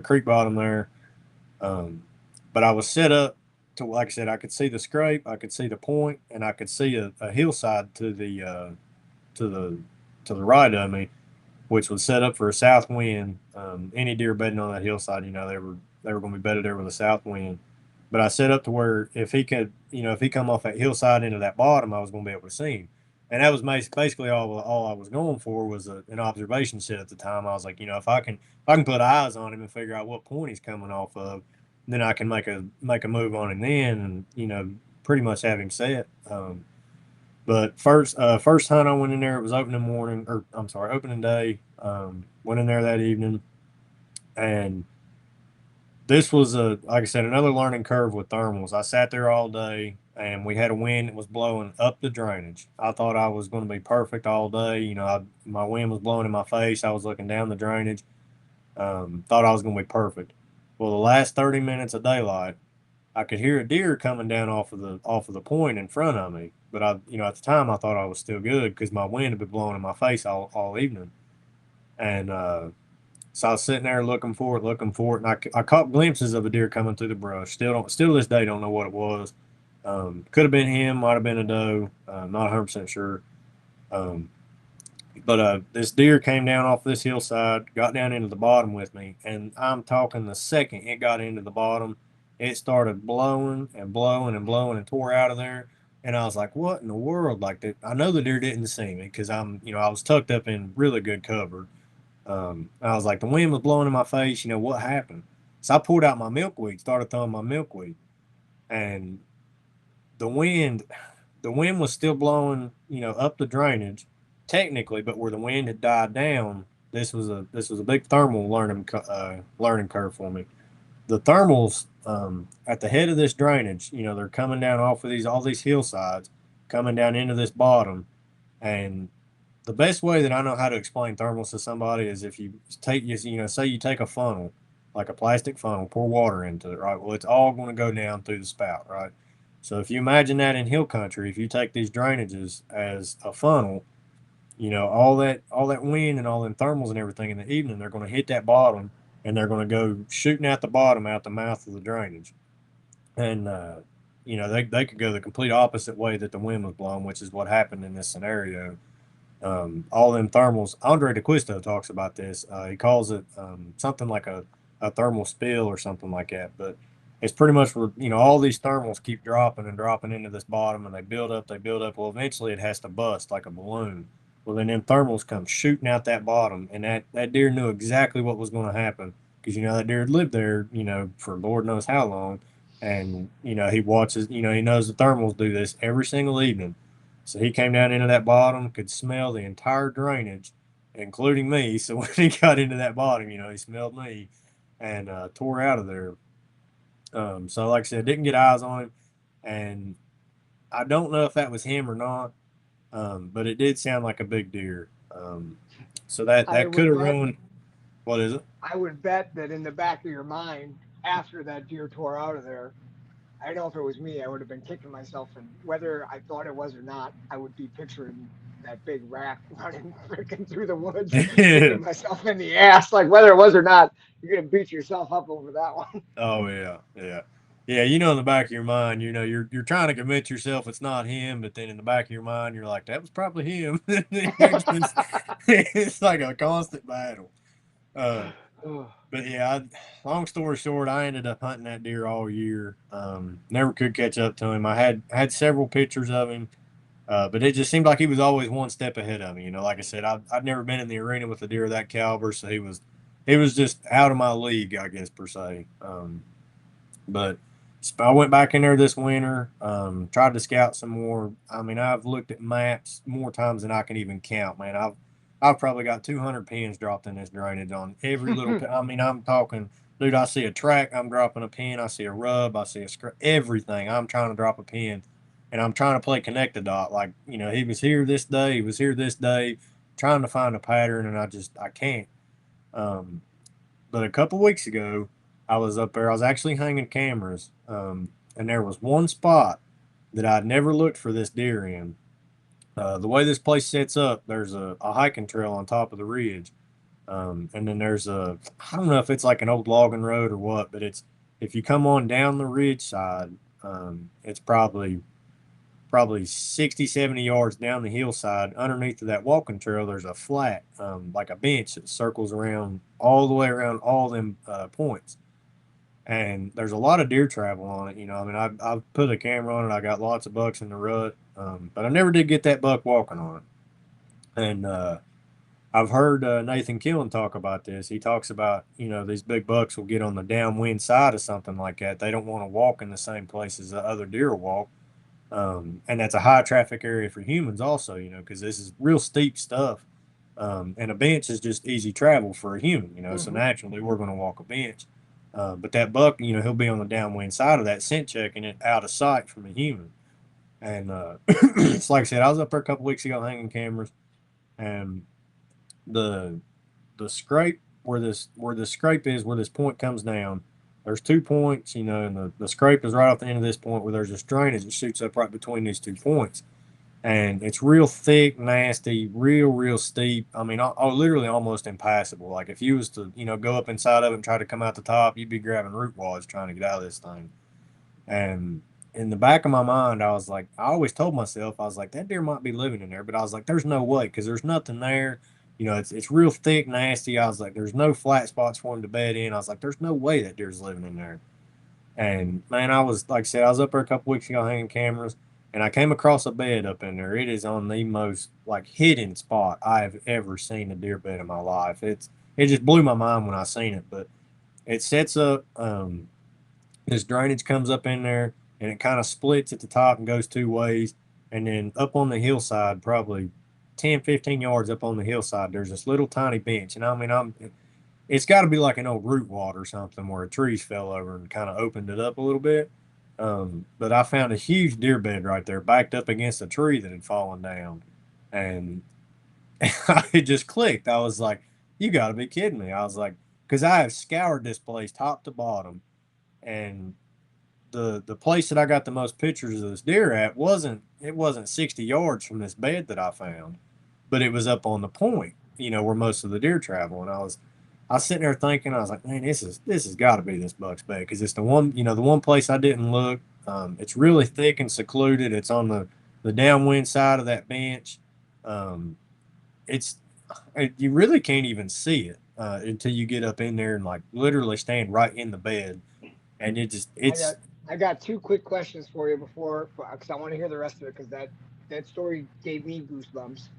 creek bottom there, but I was set up to, like I said, I could see the scrape, I could see the point, and I could see a hillside to the to the right of me, which was set up for a south wind. Any deer bedding on that hillside, they were going to be bedded there with a south wind. But I set up to where if he come off that hillside into that bottom, I was going to be able to see him. And that was basically all I was going for was an observation set at the time. I was like, if I can put eyes on him and figure out what point he's coming off of, then I can make a move on him then, and pretty much have him set. But first hunt I went in there, it was opening morning, or I'm sorry, opening day. Went in there that evening, and this was like I said, another learning curve with thermals. I sat there all day, and we had a wind that was blowing up the drainage. I thought I was going to be perfect all day. My wind was blowing in my face. I was looking down the drainage. Thought I was going to be perfect. Well, the last 30 minutes of daylight, I could hear a deer coming down off of the point in front of me. But at the time, I thought I was still good because my wind had been blowing in my face all evening. And so I was sitting there looking for it, and I caught glimpses of a deer coming through the brush. Still to this day, don't know what it was. Could have been him, might have been a doe. Not 100% sure. Um, but this deer came down off this hillside, got down into the bottom with me, and I'm talking the second it got into the bottom, it started blowing and blowing and blowing and tore out of there. And I was like, "What in the world?" Like that, I know the deer didn't see me because I was tucked up in really good cover. I was like, the wind was blowing in my face. What happened? So I pulled out my milkweed, started throwing my milkweed, and the wind the wind was still blowing, up the drainage, technically, but where the wind had died down, this was a big thermal learning curve for me. The thermals at the head of this drainage, they're coming down off of all these hillsides, coming down into this bottom, and the best way that I know how to explain thermals to somebody is if say you take a funnel, like a plastic funnel, pour water into it, right? Well, it's all going to go down through the spout, right? So if you imagine that in hill country, if you take these drainages as a funnel, all that wind and all them thermals and everything in the evening, they're going to hit that bottom, and they're going to go shooting out the bottom out the mouth of the drainage. and they could go the complete opposite way that the wind was blowing, which is what happened in this scenario. All them thermals. Andre DeQuisto talks about this. He calls it something like a thermal spill or something like that. But it's pretty much where all these thermals keep dropping and dropping into this bottom, and they build up, they build up. Well, eventually it has to bust like a balloon. Well, then them thermals come shooting out that bottom, and that deer knew exactly what was going to happen because that deer had lived there, for Lord knows how long, and he watches, he knows the thermals do this every single evening. So he came down into that bottom, could smell the entire drainage, including me. So when he got into that bottom, he smelled me and tore out of there. So, like I said, didn't get eyes on him. And I don't know if that was him or not, but it did sound like a big deer. So I that could would have bet ruined. What is it? I would bet that in the back of your mind, after that deer tore out of there, I know if it was me, I would have been kicking myself, and whether I thought it was or not, I would be picturing that big rack running freaking through the woods, kicking myself in the ass. Like whether it was or not, you're gonna beat yourself up over that one. Oh yeah, yeah, yeah. In the back of your mind, you're trying to convince yourself it's not him, but then in the back of your mind, you're like, that was probably him. You're just, it's like a constant battle. Uh, but yeah, long story short, I ended up hunting that deer all year. Never could catch up to him. I had several pictures of him, but it just seemed like he was always one step ahead of me. Like I said, I'd never been in the arena with a deer of that caliber, so he was just out of my league, I guess per se. But I went back in there this winter, tried to scout some more. I mean, I've looked at maps more times than I can even count, man. I've probably got 200 pins dropped in this drainage on every little pin. I mean, I'm talking, dude. I see a track, I'm dropping a pin. I see a rub, I see a everything. I'm trying to drop a pin, and I'm trying to play connect the dot. Like he was here this day, he was here this day, trying to find a pattern, and I can't. Um, but a couple weeks ago, I was up there. I was actually hanging cameras, and there was one spot that I'd never looked for this deer in. The way this place sets up, there's a hiking trail on top of the ridge, and then there's I don't know if it's like an old logging road or what, but it's if you come on down the ridge side, it's probably 60, 70 yards down the hillside. Underneath of that walking trail, there's a flat, like a bench that circles around all the way around all them points. And there's a lot of deer travel on it. I mean, I've put a camera on it. I got lots of bucks in the rut, but I never did get that buck walking on it. And I've heard Nathan Killen talk about this. He talks about, these big bucks will get on the downwind side of something like that. They don't want to walk in the same place as the other deer walk. And that's a high traffic area for humans also, because this is real steep stuff. And a bench is just easy travel for a human, so Mm-hmm. naturally we're going to walk a bench. But that buck, he'll be on the downwind side of that, scent checking it out of sight from a human. And it's like I said, I was up there a couple weeks ago hanging cameras, and the the scrape where this scrape is, where this point comes down. There's 2 points, and the scrape is right off the end of this point where there's this drainage that shoots up right between these 2 points. And it's real thick, nasty, real steep. I mean, literally almost impassable. Like if you was to, go up inside of it and try to come out the top, you'd be grabbing root wads trying to get out of this thing. And in the back of my mind, I was like, I always told myself, I was like, that deer might be living in there, but I was like, there's no way because there's nothing there. It's real thick, nasty. I was like, there's no flat spots for him to bed in. I was like, there's no way that deer's living in there. And man, I was like I said, I was up there a couple weeks ago hanging cameras, and I came across a bed up in there. It is on the most like hidden spot I have ever seen a deer bed in my life. It just blew my mind when I seen it. But it sets up. This drainage comes up in there, and it kind of splits at the top and goes two ways. And then up on the hillside, probably 10, 15 yards up on the hillside, there's this little tiny bench. And I mean, it's got to be like an old root wad or something where a trees fell over and kind of opened it up a little bit. But I found a huge deer bed right there, backed up against a tree that had fallen down, and it just clicked. I was like, "You got to be kidding me!" I was like, "Because I have scoured this place top to bottom, and the place that I got the most pictures of this deer at wasn't 60 yards from this bed that I found, but it was up on the point, where most of the deer travel, and I was sitting there thinking, I was like, man, this has got to be this buck's bed because it's the one, the one place I didn't look. It's really thick and secluded. It's on the downwind side of that bench. Um, it's you really can't even see it until you get up in there and like literally stand right in the bed, and I it's got I got two quick questions for you before, because I want to hear the rest of it, because that story gave me goosebumps.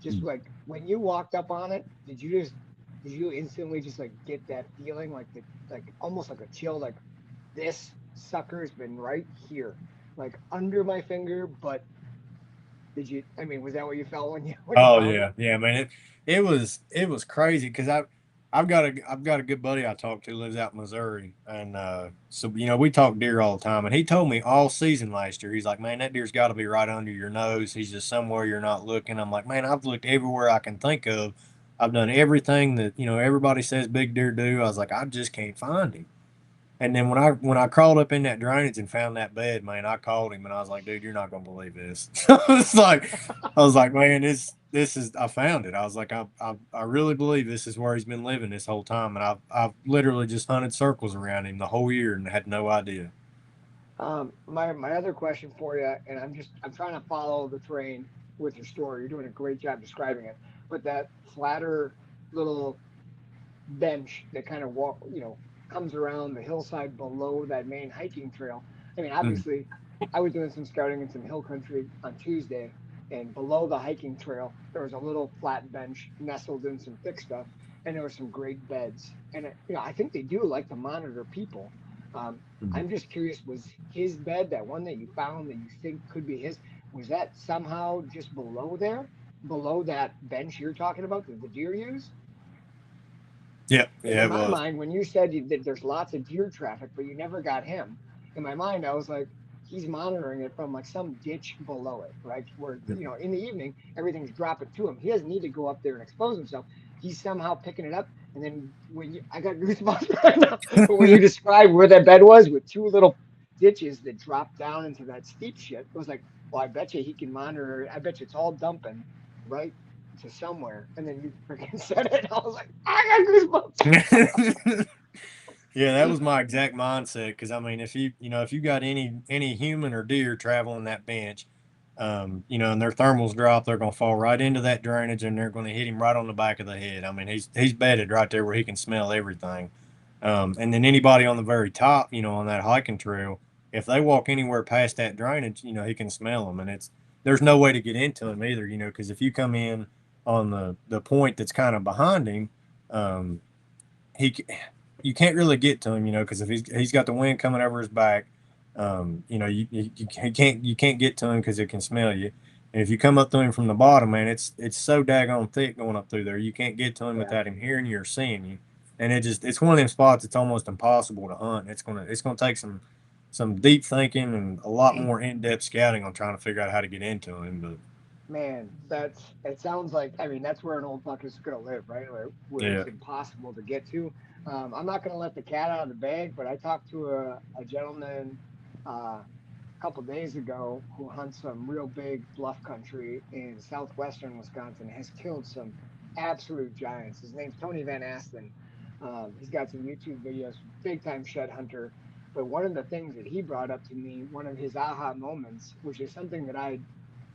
Just like when you walked up on it, did you instantly just like get that feeling like the like almost like a chill, like this sucker's been right here, like under my finger? But did you? I mean, was that what you felt when you Oh found it? yeah, yeah, man. It was crazy because I've got a good buddy I talk to lives out in Missouri, and so we talk deer all the time, and he told me all season last year he's like, man, that deer's got to be right under your nose. He's just somewhere you're not looking. I'm like, man, I've looked everywhere I can think of. I've done everything that everybody says big deer do. I was like, I just can't find him. And then when I crawled up in that drainage and found that bed, man, I called him and I was like, dude, you're not gonna believe this. I was like, man, this is I found it. I was like, I really believe this is where he's been living this whole time, and I've literally just hunted circles around him the whole year and had no idea. My other question for you, and I'm trying to follow the train with your story. You're doing a great job describing it, but that flatter little bench that kind of comes around the hillside below that main hiking trail. I mean, Mm, obviously, I was doing some scouting in some hill country on Tuesday, and below the hiking trail there was a little flat bench nestled in some thick stuff, and there were some great beds. And I think they do like to monitor people. Um, mm. I'm just curious, was his bed, that one that you found that you think could be his, was that somehow just below there, below that bench you're talking about that the deer use? Yeah, Because yeah, in it my was. mind, when you said that there's lots of deer traffic, but you never got him, in my mind, I was like, he's monitoring it from like some ditch below it, right? Where, in the evening, everything's dropping to him. He doesn't need to go up there and expose himself. He's somehow picking it up. And then I got goosebumps right now, but when you described where that bed was with two little ditches that drop down into that steep shit, it was like, well, I bet you he can monitor it. I bet you it's all dumping right to somewhere. And then you freaking said it. I was like, I got goosebumps. Yeah, that was my exact mindset. Because I mean, if you got any human or deer traveling that bench, and their thermals drop, they're gonna fall right into that drainage, and they're gonna hit him right on the back of the head. I mean, he's bedded right there where he can smell everything. And then anybody on the very top, on that hiking trail, if they walk anywhere past that drainage, he can smell them, and there's no way to get into him either, because if you come in on the point that's kind of behind him, um, he you can't really get to him, because if he's got the wind coming over his back, you can't get to him because it can smell you. And if you come up to him from the bottom, man, it's so daggone thick going up through there. You can't get to him Yeah, without him hearing you or seeing you. And it's one of them spots. It's almost impossible to hunt. It's gonna take some deep thinking and a lot more in depth scouting on trying to figure out how to get into him. But man, it sounds like, I mean, that's where an old buck is going to live, right? Where yeah, it's impossible to get to. I'm not going to let the cat out of the bag, but I talked to a gentleman a couple days ago who hunts some real big bluff country in southwestern Wisconsin, has killed some absolute giants. His name's Tony Van Asten. He's got some YouTube videos, big time shed hunter. But one of the things that he brought up to me, one of his aha moments, which is something that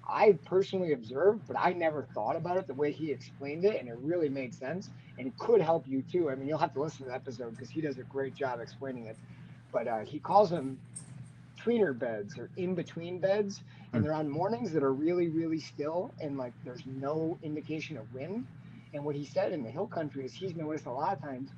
I personally observed, but I never thought about it the way he explained it, and it really made sense and could help you too. I mean, you'll have to listen to the episode because he does a great job explaining it. But he calls them tweener beds or in between beds, and they're on mornings that are really, really still and like there's no indication of wind. And what he said in the hill country is he's noticed a lot of times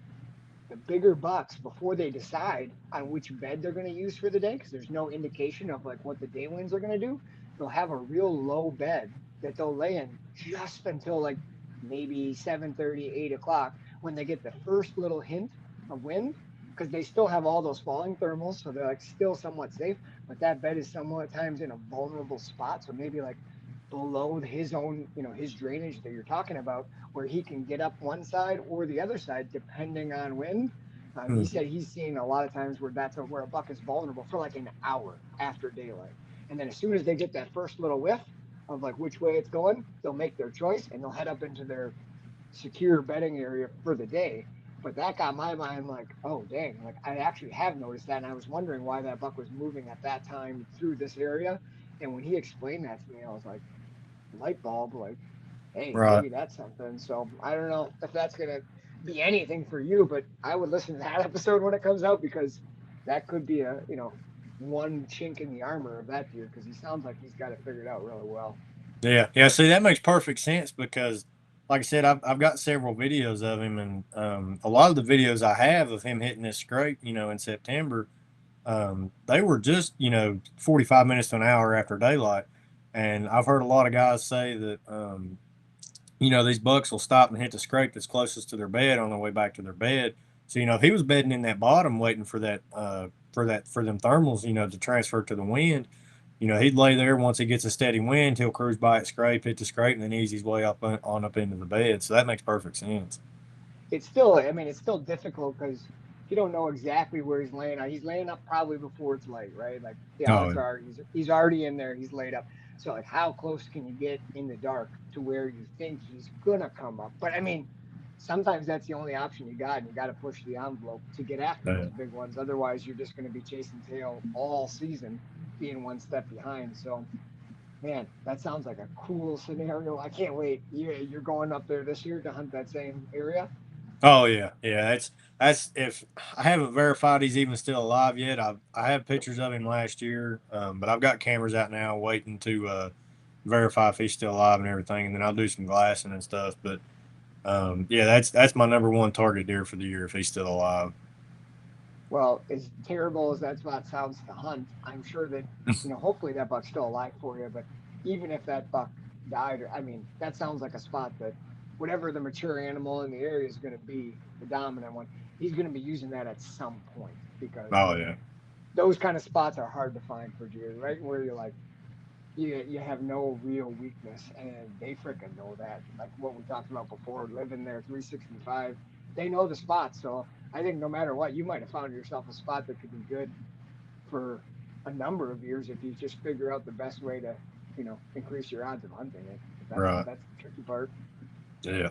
the bigger bucks before they decide on which bed they're going to use for the day because there's no indication of like what the day winds are going to do, they'll have a real low bed that they'll lay in just until like maybe 7:30, 8 o'clock, when they get the first little hint of wind, because they still have all those falling thermals, so they're like still somewhat safe, but that bed is somewhat times in a vulnerable spot, so maybe like below his own, his drainage that you're talking about, where he can get up one side or the other side depending on wind. He said he's seen a lot of times where where a buck is vulnerable for like an hour after daylight, and then as soon as they get that first little whiff of like which way it's going, they'll make their choice and they'll head up into their secure bedding area for the day. But that got my mind like, oh dang, like I actually have noticed that, and I was wondering why that buck was moving at that time through this area. And when he explained that to me, I was like, light bulb, like, hey, Right. maybe that's something. So I don't know if that's gonna be anything for you, but I would listen to that episode when it comes out because that could be a one chink in the armor of that deer because he sounds like he's got it figured out really well. Yeah, yeah. See, that makes perfect sense because, like I said, I've got several videos of him, and a lot of the videos I have of him hitting this scrape, in September, they were just 45 minutes to an hour after daylight, and I've heard a lot of guys say that these bucks will stop and hit the scrape that's closest to their bed on their way back to their bed. So if he was bedding in that bottom, waiting for that for them thermals, to transfer to the wind, he'd lay there. Once he gets a steady wind, he'll cruise by at scrape, hit the scrape, and then ease his way on up into the bed. So that makes perfect sense. It's still, I mean, it's still difficult because you don't know exactly where he's laying out. He's laying up probably before it's light, right? Like the Oh, odds are he's already in there. He's laid up. So like, how close can you get in the dark to where you think he's gonna come up? But I mean, sometimes that's the only option you got, and you got to push the envelope to get after yeah. those big ones. Otherwise, you're just going to be chasing tail all season, being one step behind. So. Man, that sounds like a cool scenario. I can't wait. You're going up there this year to hunt that same area? Oh yeah, yeah. That's if I haven't verified he's even still alive yet. I have pictures of him last year, but I've got cameras out now waiting to verify if he's still alive and everything, and then I'll do some glassing and stuff. But yeah, that's my number one target deer for the year if he's still alive. Well, as terrible as that spot sounds to hunt, I'm sure that, hopefully that buck's still alive for you. But even if that buck died, I mean, that sounds like a spot that whatever the mature animal in the area is going to be, the dominant one, he's going to be using that at some point because Oh yeah, those kind of spots are hard to find for deer, right? Where you're like, you have no real weakness, and they freaking know that. Like what we talked about before, living there 365, they know the spots. So I think no matter what, you might have found yourself a spot that could be good for a number of years if you just figure out the best way to, increase your odds of hunting it. right. That's the tricky part. Yeah.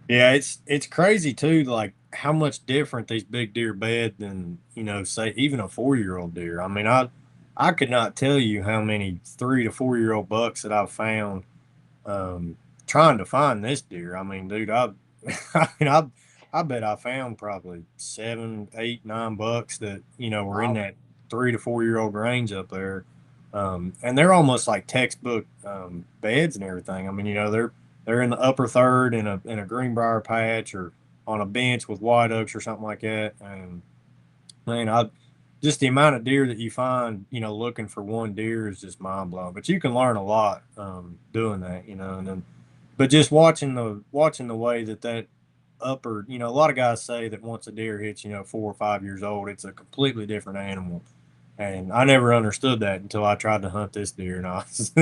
Yeah, it's crazy too, like how much different these big deer bed than say even a 4 year old deer. I mean, I could not tell you how many 3 to 4 year old bucks that I've found um, trying to find this deer. I mean, dude, I mean, I bet I found probably 7, 8, 9 bucks that were in Wow. that 3 to 4 year old range up there, and they're almost like textbook beds and everything. I mean, they're in the upper third in a greenbrier patch or on a bench with white oaks or something like that. And man, I just the amount of deer that you find, looking for one deer is just mind blowing. But you can learn a lot doing that, and then, but just watching the way that upper, a lot of guys say that once a deer hits, 4 or 5 years old, it's a completely different animal. And I never understood that until I tried to hunt this deer, and I was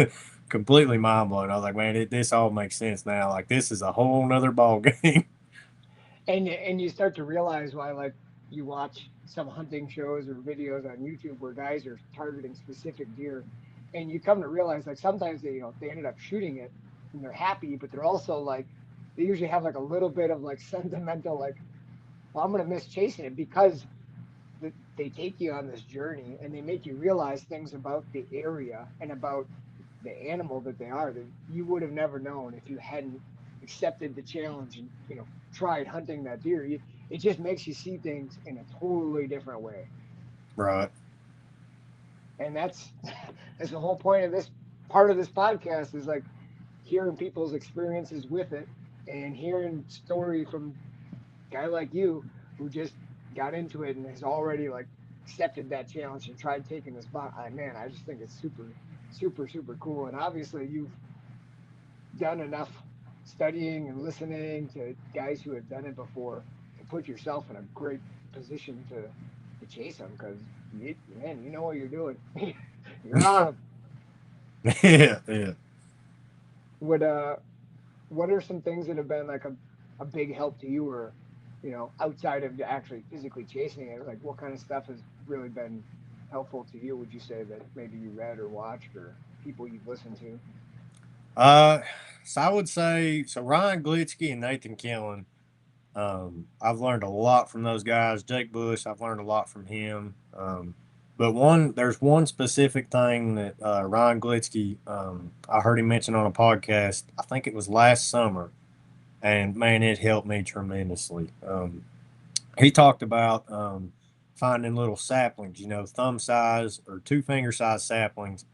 completely mind blown. I was like, man, this all makes sense now. Like this is a whole nother ball game. And you start to realize why like you watch some hunting shows or videos on YouTube where guys are targeting specific deer, and you come to realize like sometimes they they ended up shooting it and they're happy, but they're also like they usually have like a little bit of like sentimental like, well, I'm gonna miss chasing it because they take you on this journey and they make you realize things about the area and about the animal that they are that you would have never known if you hadn't accepted the challenge and tried hunting that deer. It just makes you see things in a totally different way, Right. and that's the whole point of this part of this podcast is like hearing people's experiences with it and hearing story from a guy like you who just got into it and has already like accepted that challenge and tried taking the spot. Man, I just think it's super, super, super cool. And obviously, you've done enough studying and listening to guys who have done it before to put yourself in a great position to chase them because man, you know what you're doing. You're on them. Yeah, yeah. What what are some things that have been like a big help to you or outside of actually physically chasing it, like what kind of stuff has really been helpful to you, would you say, that maybe you read or watched or people you've listened to? Uh, so I would say so. Ryan Glitsky and Nathan Killen. I've learned a lot from those guys. Jake Bush, I've learned a lot from him. But there's one specific thing that Ryan Glitsky, I heard him mention on a podcast. I think it was last summer, and man, it helped me tremendously. He talked about finding little saplings, thumb size or two finger size saplings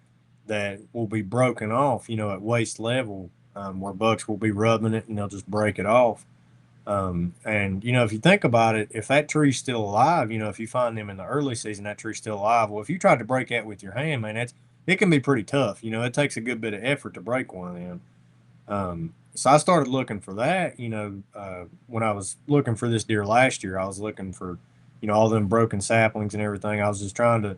that will be broken off, at waist level, where bucks will be rubbing it and they'll just break it off. And if you think about it, if that tree's still alive, if you find them in the early season, that tree's still alive. Well, if you try to break that with your hand, man, it can be pretty tough. It takes a good bit of effort to break one of them. So I started looking for that. When I was looking for this deer last year, I was looking for, all them broken saplings and everything. I was just trying to,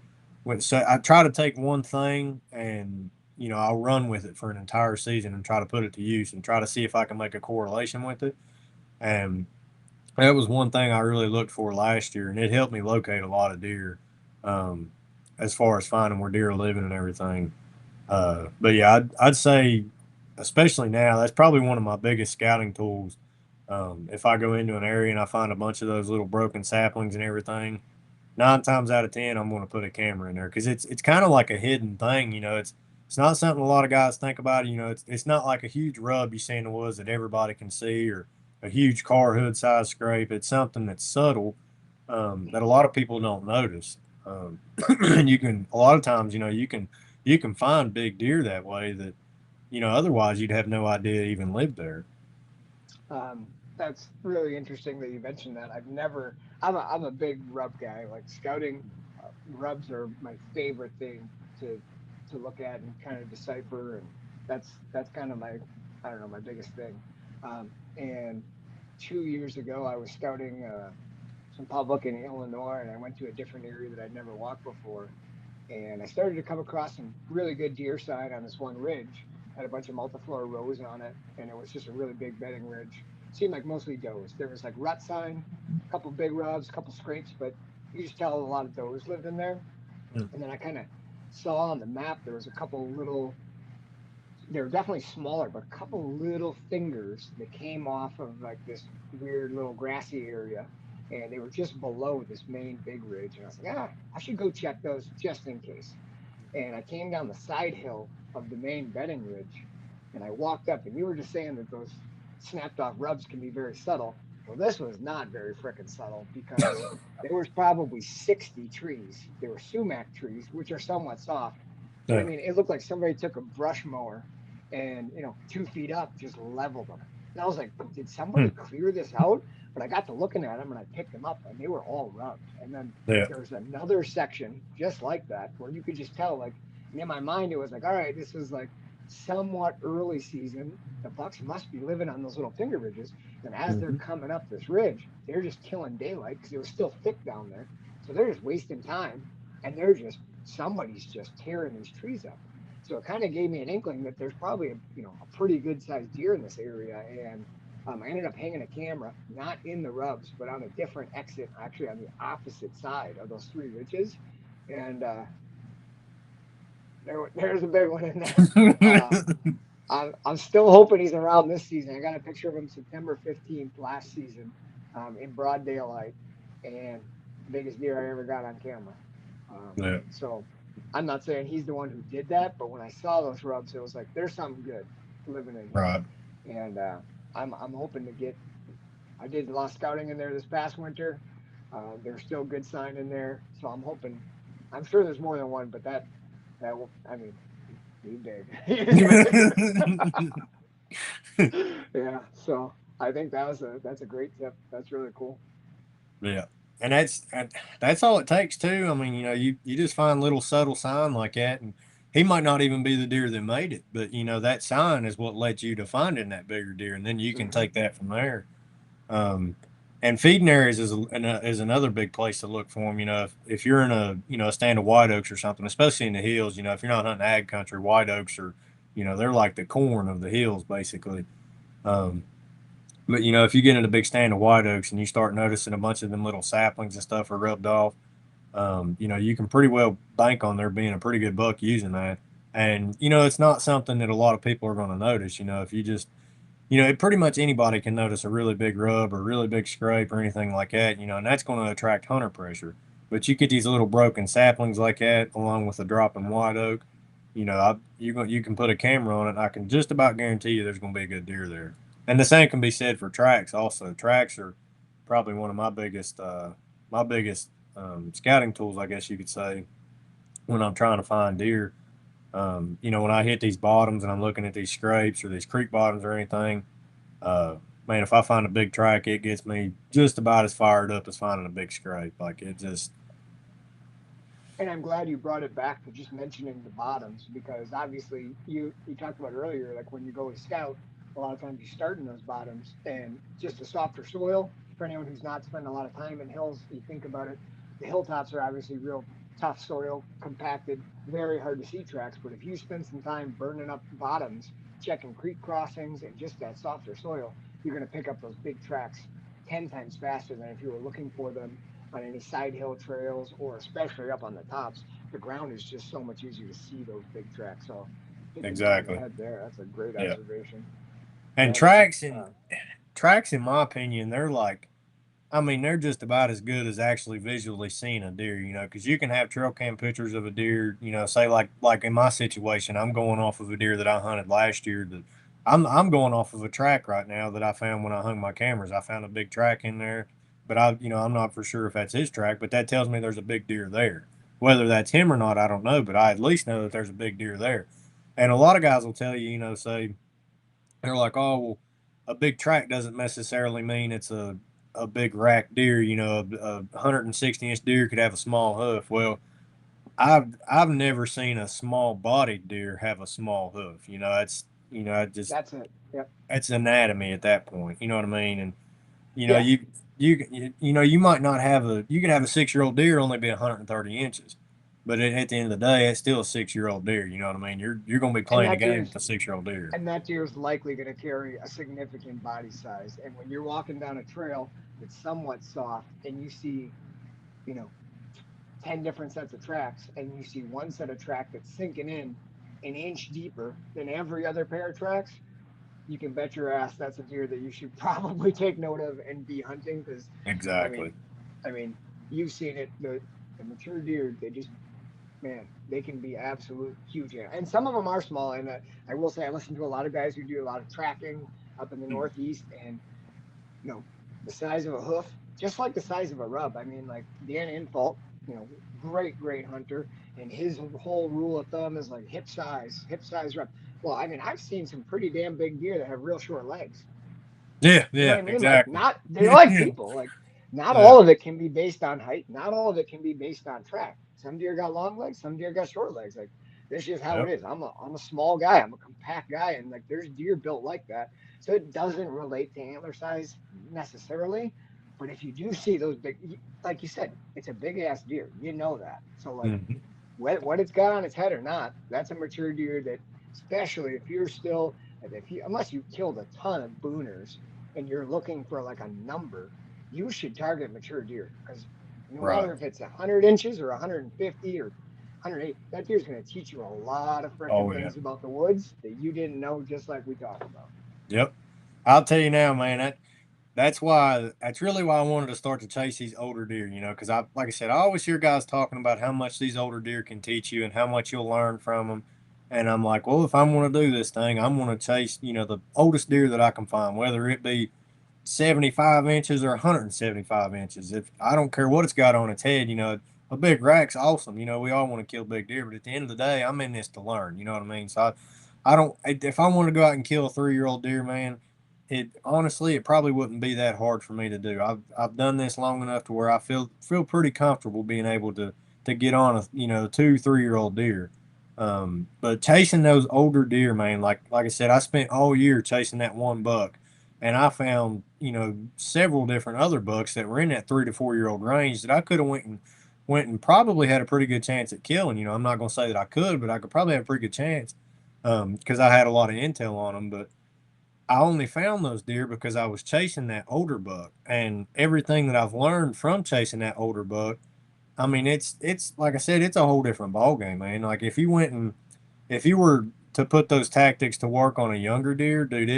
so I try to take one thing and I'll run with it for an entire season and try to put it to use and try to see if I can make a correlation with it. And that was one thing I really looked for last year, and it helped me locate a lot of deer, um, as far as finding where deer are living and everything. But yeah, I'd say, especially now, that's probably one of my biggest scouting tools. If I go into an area and I find a bunch of those little broken saplings and everything, 9 times out of 10, I'm going to put a camera in there because it's kind of like a hidden thing. It's not something a lot of guys think about. It's not like a huge rub you see in the woods that everybody can see or a huge car hood size scrape. It's something that's subtle, that a lot of people don't notice. And you can a lot of times, you can find big deer that way that otherwise you'd have no idea even lived there. Um, that's really interesting that you mentioned that. I'm a big rub guy. Like scouting, rubs are my favorite thing to to look at and kind of decipher, and that's kind of my, I don't know, my biggest thing. And 2 years ago, I was scouting some public in Illinois, and I went to a different area that I'd never walked before, and I started to come across some really good deer sign on this one ridge. Had a bunch of multiflora rows on it, and it was just a really big bedding ridge. Seemed like mostly does. There was like rut sign, a couple big rubs, a couple scrapes, but you could just tell a lot of does lived in there. Mm. And then I kind of saw on the map there was a couple little, they were definitely smaller, but a couple little fingers that came off of like this weird little grassy area. And they were just below this main big ridge. And I was like, I should go check those just in case. And I came down the side hill of the main bedding ridge and I walked up. And you were just saying that those snapped off rubs can be very subtle. Well, this was not very frickin' subtle because there was probably 60 trees. They were sumac trees, which are somewhat soft. But I Yeah. mean, it looked like somebody took a brush mower and, 2 feet up, just leveled them. And I was like, did somebody Mm. clear this out? But I got to looking at them and I picked them up and they were all rubbed. And then Yeah. there was another section just like that where you could just tell, like, in my mind, it was like, all right, this is like somewhat early season. The bucks must be living on those little finger ridges. And as they're Mhm. coming up this ridge, they're just killing daylight because it was still thick down there. So they're just wasting time and somebody's just tearing these trees up. So it kind of gave me an inkling that there's probably a pretty good sized deer in this area. And I ended up hanging a camera, not in the rubs, but on a different exit, actually on the opposite side of those three ridges. And there's a big one in there. Uh, I'm still hoping he's around this season. I got a picture of him September 15th last season, in broad daylight, and biggest deer I ever got on camera. Yeah. So I'm not saying he's the one who did that, but when I saw those rubs, it was like there's something good living in here, Right. and I'm hoping to get. I did a lot of scouting in there this past winter. There's still good sign in there, so I'm hoping. I'm sure there's more than one, but I mean, he big. Yeah. So I think that's a great tip. That's really cool. Yeah. And that's all it takes too. I mean, you just find little subtle sign like that, and he might not even be the deer that made it, but that sign is what led you to finding that bigger deer, and then you can Hmm. take that from there. Um, and feeding areas is another big place to look for them. If you're in a stand of white oaks or something, especially in the hills, if you're not hunting ag country, white oaks are, they're like the corn of the hills basically. Um, but if you get in a big stand of white oaks and you start noticing a bunch of them little saplings and stuff are rubbed off, you can pretty well bank on there being a pretty good buck using that. And it's not something that a lot of people are going to notice. If you just pretty much anybody can notice a really big rub or really big scrape or anything like that, and that's going to attract hunter pressure. But you get these little broken saplings like that, along with a dropping white oak. You can put a camera on it. And I can just about guarantee you there's going to be a good deer there. And the same can be said for tracks. Also, tracks are probably one of my biggest scouting tools, I guess you could say, when I'm trying to find deer. When I hit these bottoms and I'm looking at these scrapes or these creek bottoms or anything, man, if I find a big track, it gets me just about as fired up as finding a big scrape. Like it just, And I'm glad you brought it back to just mentioning the bottoms because obviously you talked about earlier, like when you go to scout, a lot of times you start in those bottoms and just a softer soil. For anyone who's not spent a lot of time in hills, you think about it, the hilltops are obviously real tough soil, compacted, very hard to see tracks. But if you spend some time burning up bottoms, checking creek crossings and just that softer soil, you're going to pick up those big tracks 10 times faster than if you were looking for them on any side hill trails or especially up on the tops. The ground is just so much easier to see those big tracks. So hit the nail on the exactly. head there. That's a great Yeah. observation. And That's tracks, in my opinion, they're like, I mean, they're just about as good as actually visually seeing a deer, because you can have trail cam pictures of a deer, say like in my situation, I'm going off of a deer that I hunted last year. That I'm going off of a track right now that I found when I hung my cameras. I found a big track in there, but I'm not for sure if that's his track, but that tells me there's a big deer there. Whether that's him or not, I don't know, but I at least know that there's a big deer there. And a lot of guys will tell you, say they're like, oh, well, a big track doesn't necessarily mean it's a big rack deer. A 160-inch deer could have a small hoof. Well, I've never seen a small bodied deer have a small hoof. It just that's it. Yep. it's anatomy at that point. You know what I mean? And you know Yeah. you you might not have you could have a 6-year-old deer only be 130 inches. But at the end of the day, it's still a 6-year-old deer. You know what I mean? You're going to be And playing a that game with deer's a 6-year-old deer. and that deer is likely going to carry a significant body size. And when you're walking down a trail that's somewhat soft and you see, you know, 10 different sets of tracks and you see one set of track that's sinking in an inch deeper than every other pair of tracks, you can bet your ass that's a deer that you should probably take note of and be hunting because I mean, Exactly. I mean, you've seen it. The mature deer, they just man, they can be absolute huge. And some of them are small. And I will say, I listen to a lot of guys who do a lot of tracking up in the Northeast, and you know, the size of a hoof, just like the size of a rub. I mean, like Dan Infalt, great hunter, and his whole rule of thumb is like hip size rub. Well, I mean, I've seen some pretty damn big deer that have real short legs. Yeah, You know what yeah, I mean? Like exactly. not they're like Yeah, people. Like not yeah, all of it can be based on height. Not all of it can be based on track. Some deer got long legs, some deer got short legs. Like this is how it yep. is. I'm a small guy. I'm a compact guy, and like there's deer built like that. So it doesn't relate to antler size necessarily. But if you do see those big, like you said, it's a big ass deer. You know that. So like Mhm. what it's got on its head or not, that's a mature deer that, especially if you're still, if you, unless you killed a ton of booners and you're looking for like a number, you should target mature deer because no Right. matter if it's 100 inches or 150 or 108, that deer's going to teach you a lot of freaking Oh yeah. things about the woods that you didn't know, just like we talked about. Yep. I'll tell you now, man. That's really why I wanted to start to chase these older deer. Because like I said, I always hear guys talking about how much these older deer can teach you and how much you'll learn from them. And I'm like, well, if I'm going to do this thing, I'm going to chase, the oldest deer that I can find, whether it be 75 inches or 175 inches. If I don't care what it's got on its head, a big rack's awesome. We all want to kill big deer, but at the end of the day, I'm in this to learn. You know what I mean? So I don't. If I want to go out and kill a 3-year-old deer, man, it honestly, it probably wouldn't be that hard for me to do. I've done this long enough to where I feel pretty comfortable being able to get on a 2 3-year-old deer. But chasing those older deer, man, like I said, I spent all year chasing that one buck, and I found several different other bucks that were in that 3 to 4 year old range that I could have went and probably had a pretty good chance at killing. I'm not going to say that I could, but I could probably have a pretty good chance because I had a lot of intel on them. But I only found those deer because I was chasing that older buck, and everything that I've learned from chasing that older buck. I mean, it's like I said, it's a whole different ball game, man. Like if you were to put those tactics to work on a younger deer, dude,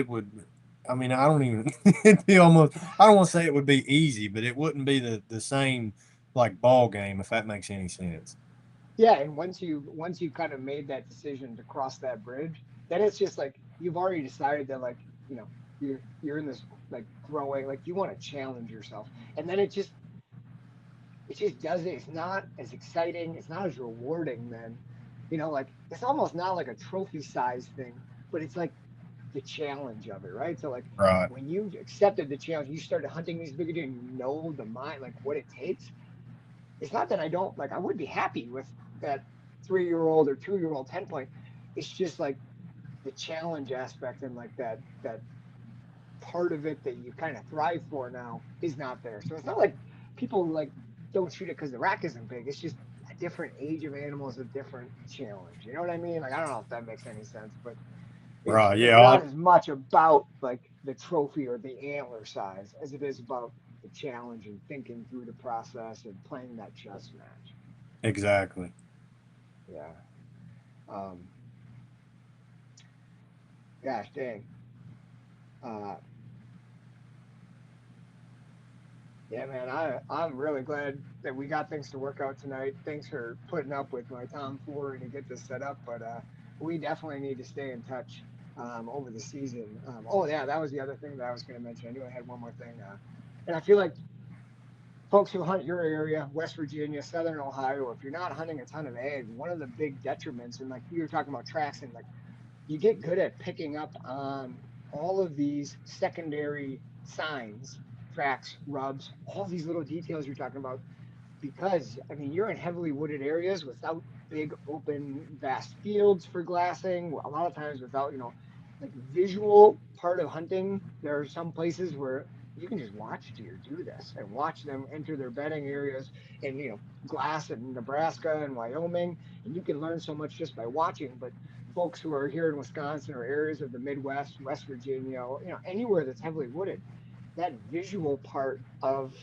I mean, I don't even. It'd be almost. I don't want to say it would be easy, but it wouldn't be the same like ball game if that makes any sense. Yeah, and once you kind of made that decision to cross that bridge, then it's just like you've already decided that like, you're in this like growing, like you want to challenge yourself. And then it just does it. It's not as exciting, it's not as rewarding then. Like it's almost not like a trophy size thing, but it's like the challenge of it, right? So like Right. when you accepted the challenge, you started hunting these bigger deer and you know the mind, like what it takes. It's not that I don't like I would be happy with that 3 year old or 2 year old 10 point. It's just like the challenge aspect and like that part of it that you kind of thrive for now is not there. So it's not like people like don't shoot it because the rack isn't big. It's just a different age of animal is a different challenge. You know what I mean? Like I don't know if that makes any sense, but Right. it's Yeah. not as much about like the trophy or the antler size as it is about the challenge and thinking through the process and playing that chess match. Exactly. Yeah. Um, Gosh dang. Uh, yeah, man, I'm really glad that we got things to work out tonight. Thanks for putting up with my tomfoolery to get this set up, but we definitely need to stay in touch over the season. Oh yeah, that was the other thing that I was going to mention. I knew I had one more thing, and I feel like folks who hunt your area, West Virginia, Southern Ohio, if you're not hunting a ton of ag, one of the big detriments, and like you were talking about tracks and like you get good at picking up on all of these secondary signs, tracks, rubs, all these little details you're talking about. Because, I mean, you're in heavily wooded areas without big, open, vast fields for glassing. A lot of times without, like visual part of hunting. There are some places where you can just watch deer do this and watch them enter their bedding areas and, glass in Nebraska and Wyoming. And you can learn so much just by watching. But folks who are here in Wisconsin or areas of the Midwest, West Virginia, or, anywhere that's heavily wooded, that visual part of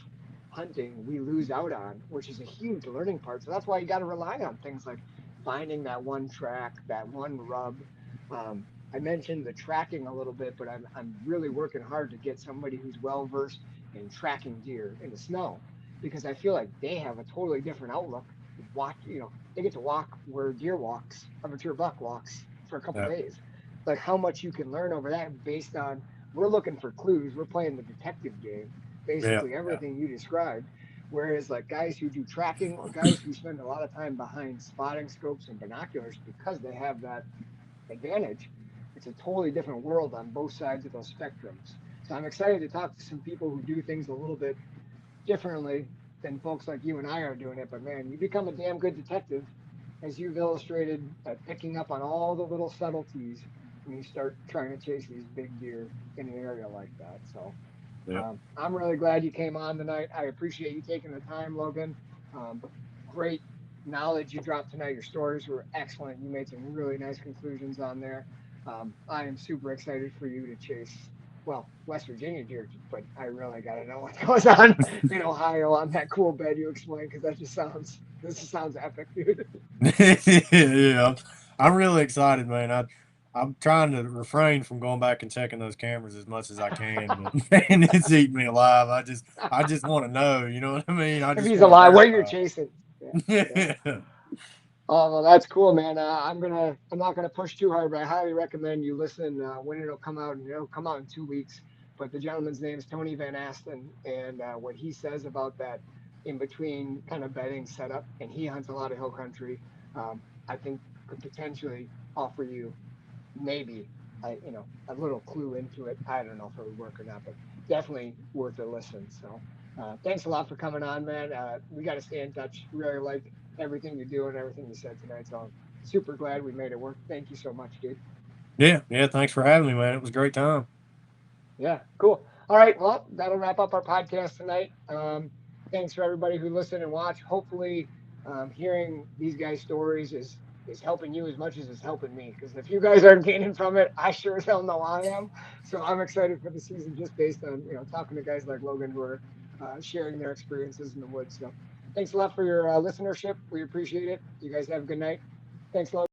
hunting we lose out on, which is a huge learning part. So that's why you got to rely on things like finding that one track, that one rub. I mentioned the tracking a little bit, but I'm really working hard to get somebody who's well versed in tracking deer in the snow because I feel like they have a totally different outlook. Watch, they get to walk where deer walks, a mature buck walks for a couple Yeah. days. Like how much you can learn over that based on we're looking for clues. We're playing the detective game, Yeah. basically Yeah. everything you described. Whereas like guys who do tracking or guys who spend a lot of time behind spotting scopes and binoculars because they have that advantage, it's a totally different world on both sides of those spectrums. So I'm excited to talk to some people who do things a little bit differently than folks like you and I are doing it. But man, you become a damn good detective, as you've illustrated, at picking up on all the little subtleties when you start trying to chase these big deer in an area like that. So Yeah. I'm really glad you came on tonight. I appreciate you taking the time, Logan. Great knowledge you dropped tonight. Your stories were excellent. You made some really nice conclusions on there. I am super excited for you to chase, well, West Virginia deer, but I really got to know what goes on in Ohio on that cool bed you explained because this just sounds epic, dude. Yeah. I'm really excited, man. I'm trying to refrain from going back and checking those cameras as much as I can, but man, it's eating me alive. I just want to know. You know what I mean? I If just he's want to alive, what you're verify. chasing. Yeah, yeah. Yeah. Oh, well, that's cool, man. I'm not gonna push too hard, but I highly recommend you listen when it'll come out, and it'll come out in 2 weeks. But the gentleman's name is Tony Van Asten, and what he says about that in between kind of bedding setup, and he hunts a lot of hill country. I think could potentially offer you maybe a little clue into it. I don't know if it would work or not, but definitely worth a listen. So thanks a lot for coming on, man. We got to stay in touch. Really like everything you do and everything you said tonight. So I'm super glad we made it work. Thank you so much, dude. Yeah. Yeah. Thanks for having me, man. It was a great time. Yeah, cool. All right, well, that'll wrap up our podcast tonight. Thanks for everybody who listened and watched. Hopefully, hearing these guys' stories is helping you as much as it's helping me. Because if you guys aren't gaining from it, I sure as hell know I am. So I'm excited for the season just based on talking to guys like Logan who are sharing their experiences in the woods. So thanks a lot for your listenership. We appreciate it. You guys have a good night. Thanks, Logan.